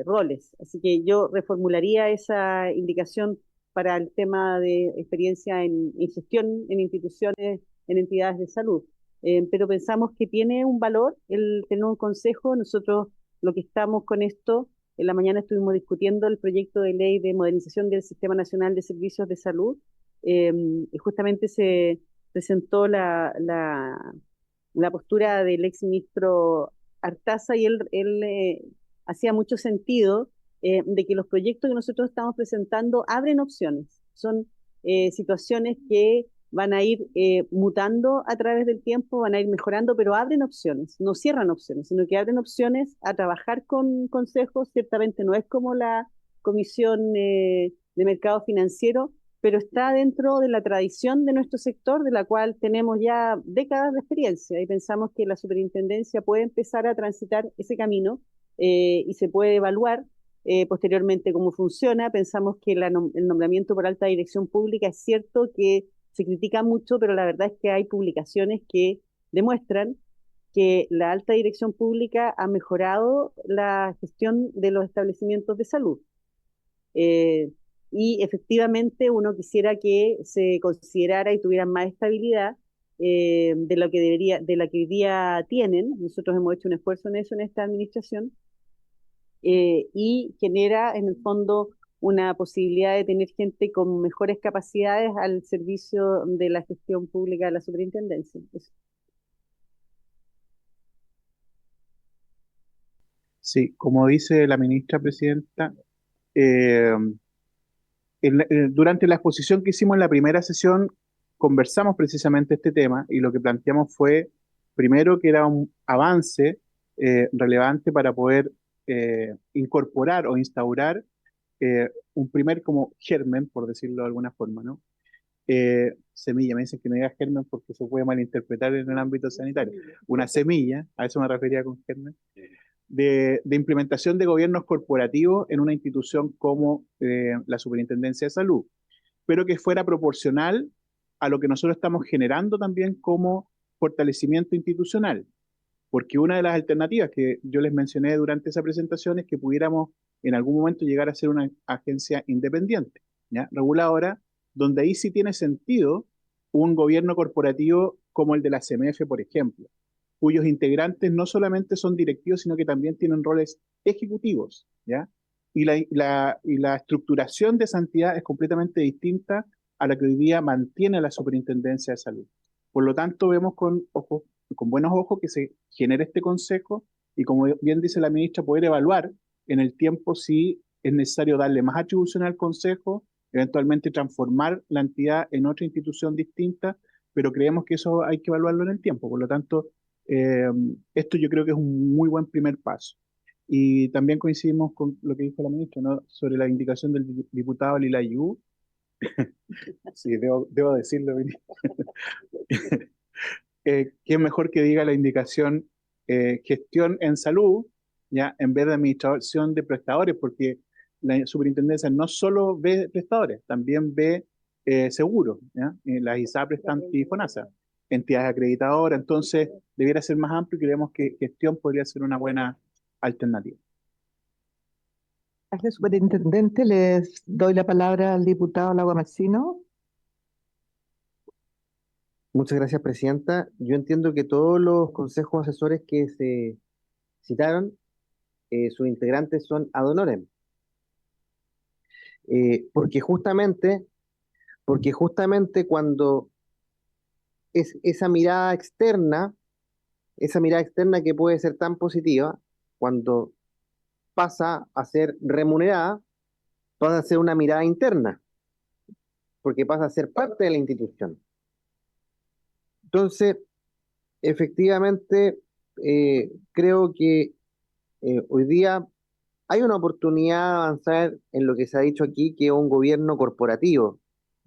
roles. Así que yo reformularía esa indicación para el tema de experiencia en gestión en instituciones, en entidades de salud. Pero pensamos que tiene un valor el tener un consejo. Nosotros lo que estamos con esto, en la mañana estuvimos discutiendo el proyecto de ley de modernización del Sistema Nacional de Servicios de Salud, y justamente se presentó la postura del ex ministro Artaza, y él hacía mucho sentido de que los proyectos que nosotros estamos presentando abren opciones. Son situaciones que van a ir mutando a través del tiempo, van a ir mejorando, pero abren opciones, no cierran opciones, sino que abren opciones a trabajar con consejos. Ciertamente no es como la Comisión de Mercado Financiero, pero está dentro de la tradición de nuestro sector, de la cual tenemos ya décadas de experiencia, y pensamos que la superintendencia puede empezar a transitar ese camino y se puede evaluar posteriormente cómo funciona. Pensamos que el nombramiento por alta dirección pública, es cierto que se critica mucho, pero la verdad es que hay publicaciones que demuestran que la alta dirección pública ha mejorado la gestión de los establecimientos de salud. Y efectivamente uno quisiera que se considerara y tuvieran más estabilidad de la que hoy día tienen. Nosotros hemos hecho un esfuerzo en eso en esta administración, y genera en el fondo una posibilidad de tener gente con mejores capacidades al servicio de la gestión pública de la superintendencia. Eso. Sí, como dice la ministra presidenta, durante la exposición que hicimos en la primera sesión, conversamos precisamente este tema, y lo que planteamos fue, primero, que era un avance relevante para poder incorporar o instaurar un primer como germen, por decirlo de alguna forma, ¿no? Semilla, me dicen que no diga germen porque se puede malinterpretar en el ámbito sanitario. Una semilla, a eso me refería con germen, de implementación de gobiernos corporativos en una institución como la Superintendencia de Salud, pero que fuera proporcional a lo que nosotros estamos generando también como fortalecimiento institucional. Porque una de las alternativas que yo les mencioné durante esa presentación es que pudiéramos en algún momento llegar a ser una agencia independiente, ¿ya? Reguladora, donde ahí sí tiene sentido un gobierno corporativo como el de la CMF, por ejemplo, cuyos integrantes no solamente son directivos, sino que también tienen roles ejecutivos, ¿ya? Y la estructuración de esa entidad es completamente distinta a la que hoy día mantiene la Superintendencia de Salud. Por lo tanto, vemos con buenos ojos que se genere este consejo, y, como bien dice la ministra, poder evaluar en el tiempo si es necesario darle más atribución al consejo, eventualmente transformar la entidad en otra institución distinta, pero creemos que eso hay que evaluarlo en el tiempo. Por lo tanto, esto yo creo que es un muy buen primer paso. Y también coincidimos con lo que dijo la ministra, ¿no?, sobre la indicación del diputado Lila Yu. Sí, debo decirlo, que es mejor que diga la indicación gestión en salud, ya, en vez de administración de prestadores, porque la superintendencia no solo ve prestadores, también ve seguros, ¿ya? Las ISAPRES y FONASA, entidades acreditadoras. Entonces debiera ser más amplio, y creemos que gestión podría ser una buena alternativa. Gracias, superintendente. Les doy la palabra al diputado Lagomarsino. Muchas gracias, presidenta. Yo entiendo que todos los consejos asesores que se citaron, sus integrantes son ad honorem, porque justamente cuando es esa mirada externa que puede ser tan positiva, cuando pasa a ser remunerada, pasa a ser una mirada interna, porque pasa a ser parte de la institución. Entonces, efectivamente, creo que hoy día hay una oportunidad de avanzar en lo que se ha dicho aquí, que es un gobierno corporativo,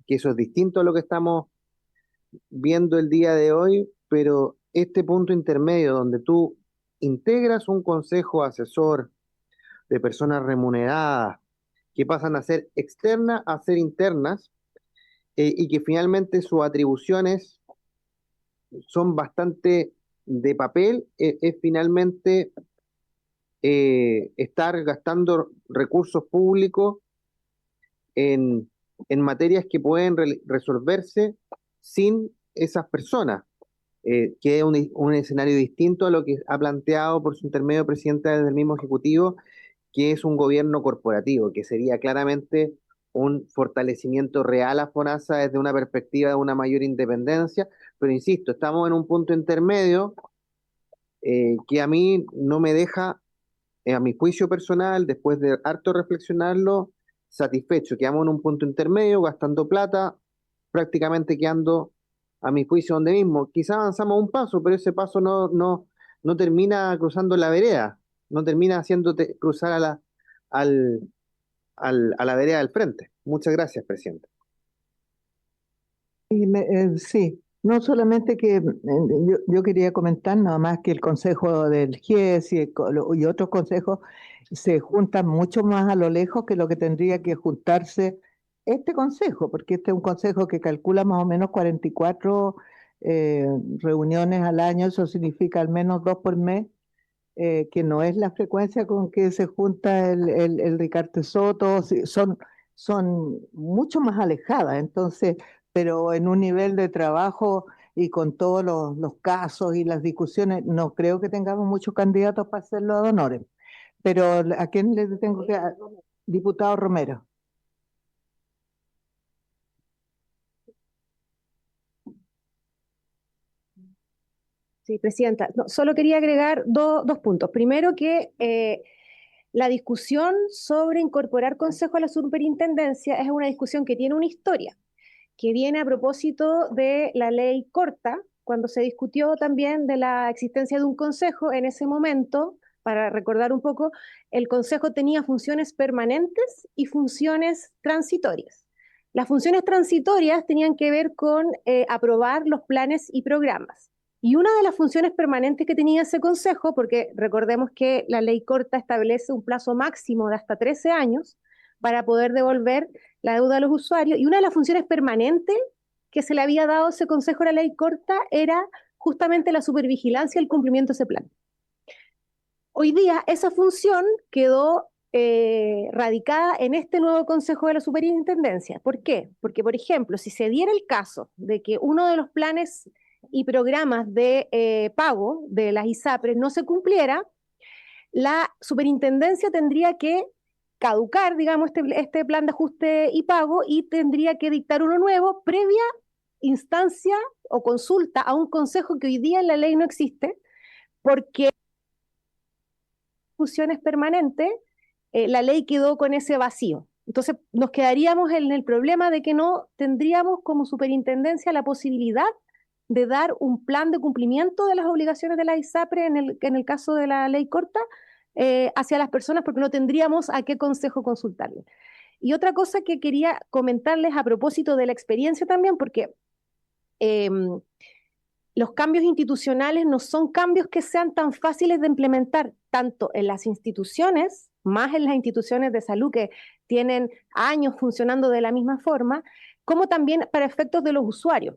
que eso es distinto a lo que estamos viendo el día de hoy, pero este punto intermedio donde tú integras un consejo asesor de personas remuneradas que pasan a ser externas a ser internas, y que finalmente sus atribuciones son bastante de papel, es finalmente estar gastando recursos públicos en, en materias que pueden resolverse sin esas personas, que es un escenario distinto a lo que ha planteado por su intermedio presidente del mismo Ejecutivo, que es un gobierno corporativo, que sería claramente un fortalecimiento real a FONASA desde una perspectiva de una mayor independencia, pero insisto, estamos en un punto intermedio que a mí no me deja, a mi juicio personal, después de harto reflexionarlo, satisfecho. Quedamos en un punto intermedio, gastando plata, prácticamente quedando, a mi juicio, donde mismo. Quizá avanzamos un paso, pero ese paso no termina cruzando la vereda, no termina haciéndote cruzar a la vereda del frente. Muchas gracias, presidente. Sí, no solamente que yo quería comentar nada más que el consejo del GIES y otros consejos se juntan mucho más a lo lejos que lo que tendría que juntarse este consejo, porque este es un consejo que calcula más o menos 44 reuniones al año, eso significa al menos 2 por mes, que no es la frecuencia con que se junta el Ricardo Soto, sí, son mucho más alejadas, entonces, pero en un nivel de trabajo y con todos los casos y las discusiones, no creo que tengamos muchos candidatos para hacerlo ad honorem. Pero ¿a quién le tengo que...? Diputado Romero. Sí, presidenta. No, solo quería agregar dos puntos. Primero que la discusión sobre incorporar consejo a la superintendencia es una discusión que tiene una historia, que viene a propósito de la ley corta, cuando se discutió también de la existencia de un consejo. En ese momento, para recordar un poco, el consejo tenía funciones permanentes y funciones transitorias. Las funciones transitorias tenían que ver con aprobar los planes y programas. Y una de las funciones permanentes que tenía ese consejo, porque recordemos que la ley corta establece un plazo máximo de hasta 13 años para poder devolver la deuda a los usuarios, y una de las funciones permanentes que se le había dado a ese consejo de la ley corta era justamente la supervigilancia y el cumplimiento de ese plan. Hoy día esa función quedó radicada en este nuevo consejo de la superintendencia. ¿Por qué? Porque, por ejemplo, si se diera el caso de que uno de los planes y programas de pago de las ISAPRES no se cumpliera, la superintendencia tendría que caducar, digamos, este plan de ajuste y pago, y tendría que dictar uno nuevo previa instancia o consulta a un consejo que hoy día en la ley no existe, porque funciones permanentes, la ley quedó con ese vacío. Entonces nos quedaríamos en el problema de que no tendríamos como superintendencia la posibilidad de dar un plan de cumplimiento de las obligaciones de la ISAPRE en el caso de la ley corta hacia las personas, porque no tendríamos a qué consejo consultarle. Y otra cosa que quería comentarles a propósito de la experiencia también, porque los cambios institucionales no son cambios que sean tan fáciles de implementar, tanto en las instituciones, más en las instituciones de salud que tienen años funcionando de la misma forma, como también para efectos de los usuarios.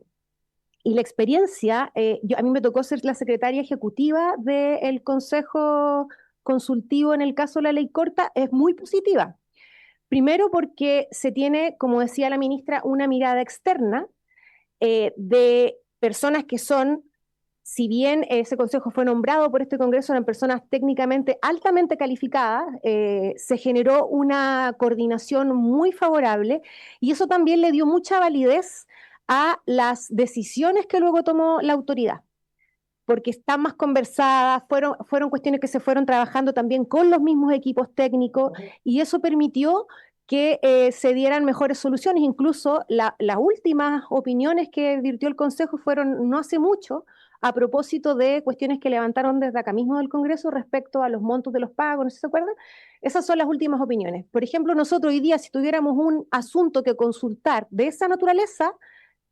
Y la experiencia, a mí me tocó ser la secretaria ejecutiva del Consejo consultivo en el caso de la ley corta es muy positiva. Primero porque se tiene, como decía la ministra, una mirada externa de personas que son, si bien ese consejo fue nombrado por este Congreso, eran personas técnicamente altamente calificadas, se generó una coordinación muy favorable y eso también le dio mucha validez a las decisiones que luego tomó la autoridad, porque están más conversadas, fueron cuestiones que se fueron trabajando también con los mismos equipos técnicos y eso permitió que se dieran mejores soluciones. Incluso las últimas opiniones que virtió el Consejo fueron no hace mucho a propósito de cuestiones que levantaron desde acá mismo del Congreso respecto a los montos de los pagos, no sé si se acuerdan. Esas son las últimas opiniones. Por ejemplo, nosotros hoy día, si tuviéramos un asunto que consultar de esa naturaleza,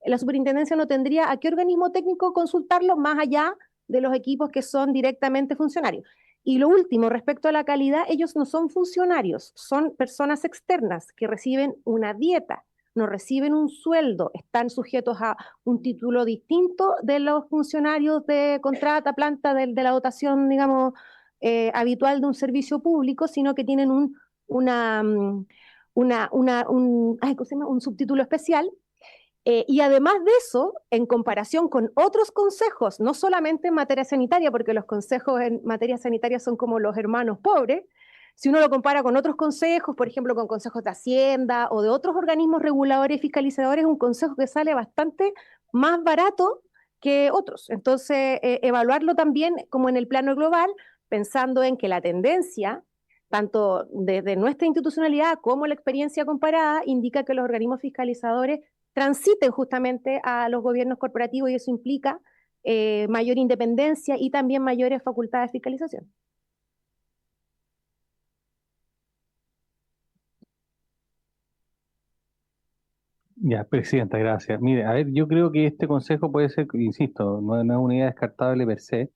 la superintendencia no tendría a qué organismo técnico consultarlo más allá de los equipos que son directamente funcionarios. Y lo último, respecto a la calidad, ellos no son funcionarios, son personas externas que reciben una dieta, no reciben un sueldo, están sujetos a un título distinto de los funcionarios de contrata, planta, de la dotación, digamos, habitual de un servicio público, sino que tienen un subtítulo especial. Y además de eso, en comparación con otros consejos, no solamente en materia sanitaria, porque los consejos en materia sanitaria son como los hermanos pobres, si uno lo compara con otros consejos, por ejemplo, con consejos de Hacienda o de otros organismos reguladores y fiscalizadores, es un consejo que sale bastante más barato que otros. Entonces, evaluarlo también como en el plano global, pensando en que la tendencia, tanto desde nuestra institucionalidad como la experiencia comparada, indica que los organismos fiscalizadores transiten justamente a los gobiernos corporativos y eso implica mayor independencia y también mayores facultades de fiscalización. Ya, presidenta, gracias. Mire, a ver, yo creo que este consejo puede ser, insisto, no es una idea descartable per se,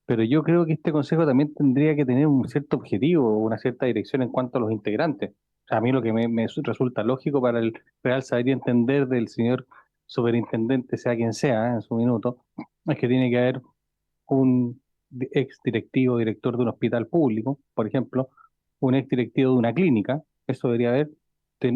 pero yo creo que este consejo también tendría que tener un cierto objetivo, una cierta dirección en cuanto a los integrantes. O sea, a mí lo que me resulta lógico para el real saber y entender del señor superintendente, sea quien sea, en su minuto, es que tiene que haber un ex directivo, director de un hospital público, por ejemplo, un ex directivo de una clínica, eso debería haber,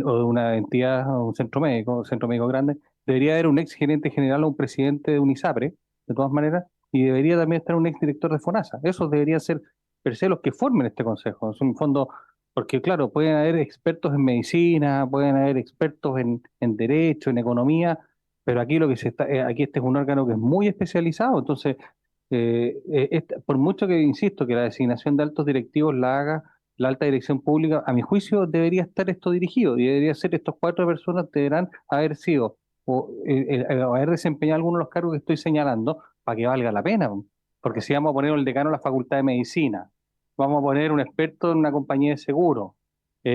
o de una entidad, o un centro médico grande, debería haber un ex gerente general o un presidente de un ISAPRE, de todas maneras, y debería también estar un ex director de FONASA. Esos deberían ser, per se, los que formen este consejo. Es un fondo, porque claro, pueden haber expertos en medicina, pueden haber expertos en derecho, en economía, pero aquí lo que se está, aquí este es un órgano que es muy especializado, entonces por mucho que insisto que la designación de altos directivos la haga la alta dirección pública, a mi juicio debería estar esto dirigido y debería ser estos 4 personas deberán haber sido o haber desempeñado algunos de los cargos que estoy señalando para que valga la pena. Porque si vamos a poner el decano en la Facultad de Medicina, vamos a poner un experto en una compañía de seguro,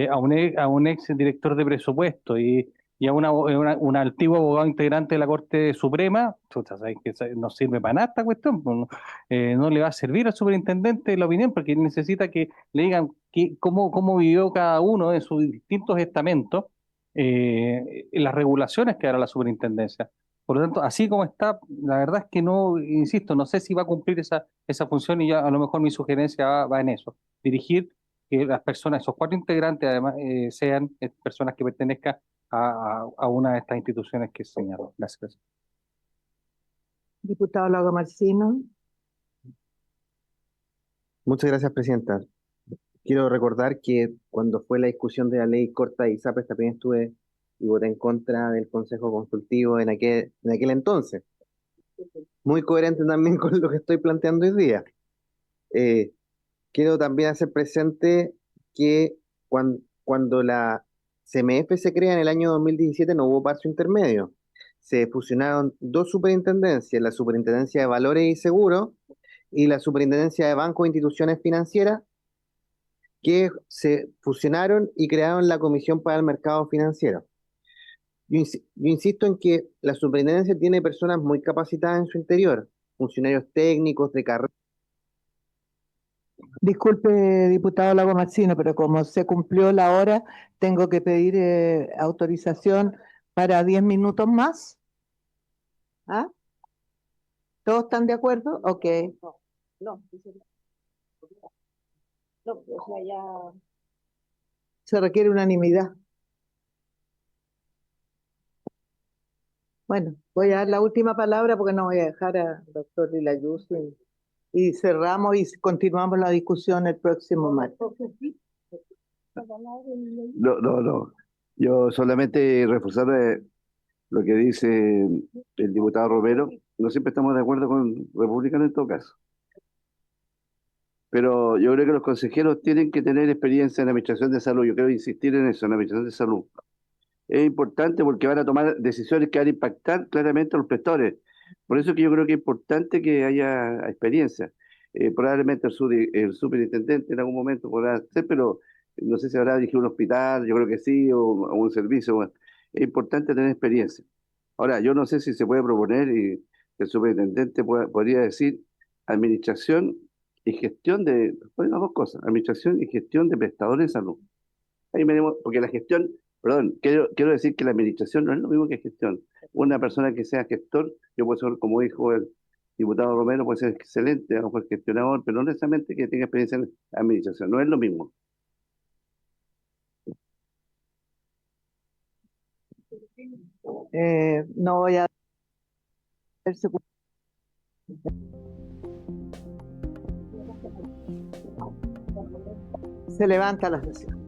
a un ex director de presupuesto y a un antiguo abogado integrante de la Corte Suprema, chuta, ¿sabes? Que no sirve para nada esta cuestión, pues, no le va a servir al superintendente la opinión, porque él necesita que le digan cómo vivió cada uno en sus distintos estamentos, las regulaciones que hará la superintendencia. Por lo tanto, así como está, la verdad es que no, insisto, no sé si va a cumplir esa función y ya a lo mejor mi sugerencia va en eso, dirigir que las personas, esos 4 integrantes además, sean personas que pertenezcan a una de estas instituciones que señaló. Gracias. Diputado Lago Marcino. Muchas gracias, presidenta. Quiero recordar que cuando fue la discusión de la ley corta de ISAPRES también estuve y voté en contra del Consejo Consultivo en aquel entonces. Muy coherente también con lo que estoy planteando hoy día. Quiero también hacer presente que cuando la CMF se crea en el año 2017 no hubo paso intermedio. Se fusionaron 2 superintendencias, la Superintendencia de Valores y Seguros y la Superintendencia de Bancos e Instituciones Financieras, que se fusionaron y crearon la Comisión para el Mercado Financiero. Yo insisto en que la superintendencia tiene personas muy capacitadas en su interior, funcionarios técnicos de carrera. Disculpe, diputado Lago Marcino, pero como se cumplió la hora, tengo que pedir autorización para 10 minutos más. ¿Ah? ¿Todos están de acuerdo? Ok. No. No, o sea, ya. Se requiere unanimidad. Bueno, voy a dar la última palabra porque no voy a dejar al doctor Vilayuso y cerramos y continuamos la discusión el próximo martes. No. Yo solamente reforzar lo que dice el diputado Romero. No siempre estamos de acuerdo con republicanos en todo caso. Pero yo creo que los consejeros tienen que tener experiencia en la administración de salud. Yo quiero insistir en eso, en la administración de salud. Es importante porque van a tomar decisiones que van a impactar claramente a los prestadores. Por eso que yo creo que es importante que haya experiencia. Probablemente el superintendente en algún momento podrá ser, pero no sé si habrá dirigido un hospital, yo creo que sí, o un servicio. Bueno, es importante tener experiencia. Ahora, yo no sé si se puede proponer y el superintendente podría decir administración y gestión bueno, dos cosas, administración y gestión de prestadores de salud. Ahí veremos, porque la gestión, perdón, quiero decir que la administración no es lo mismo que gestión. Una persona que sea gestor, yo puedo ser, como dijo el diputado Romero, puede ser excelente, a lo mejor gestionador, pero no necesariamente que tenga experiencia en administración, no es lo mismo. No voy a... Se levanta la sesión.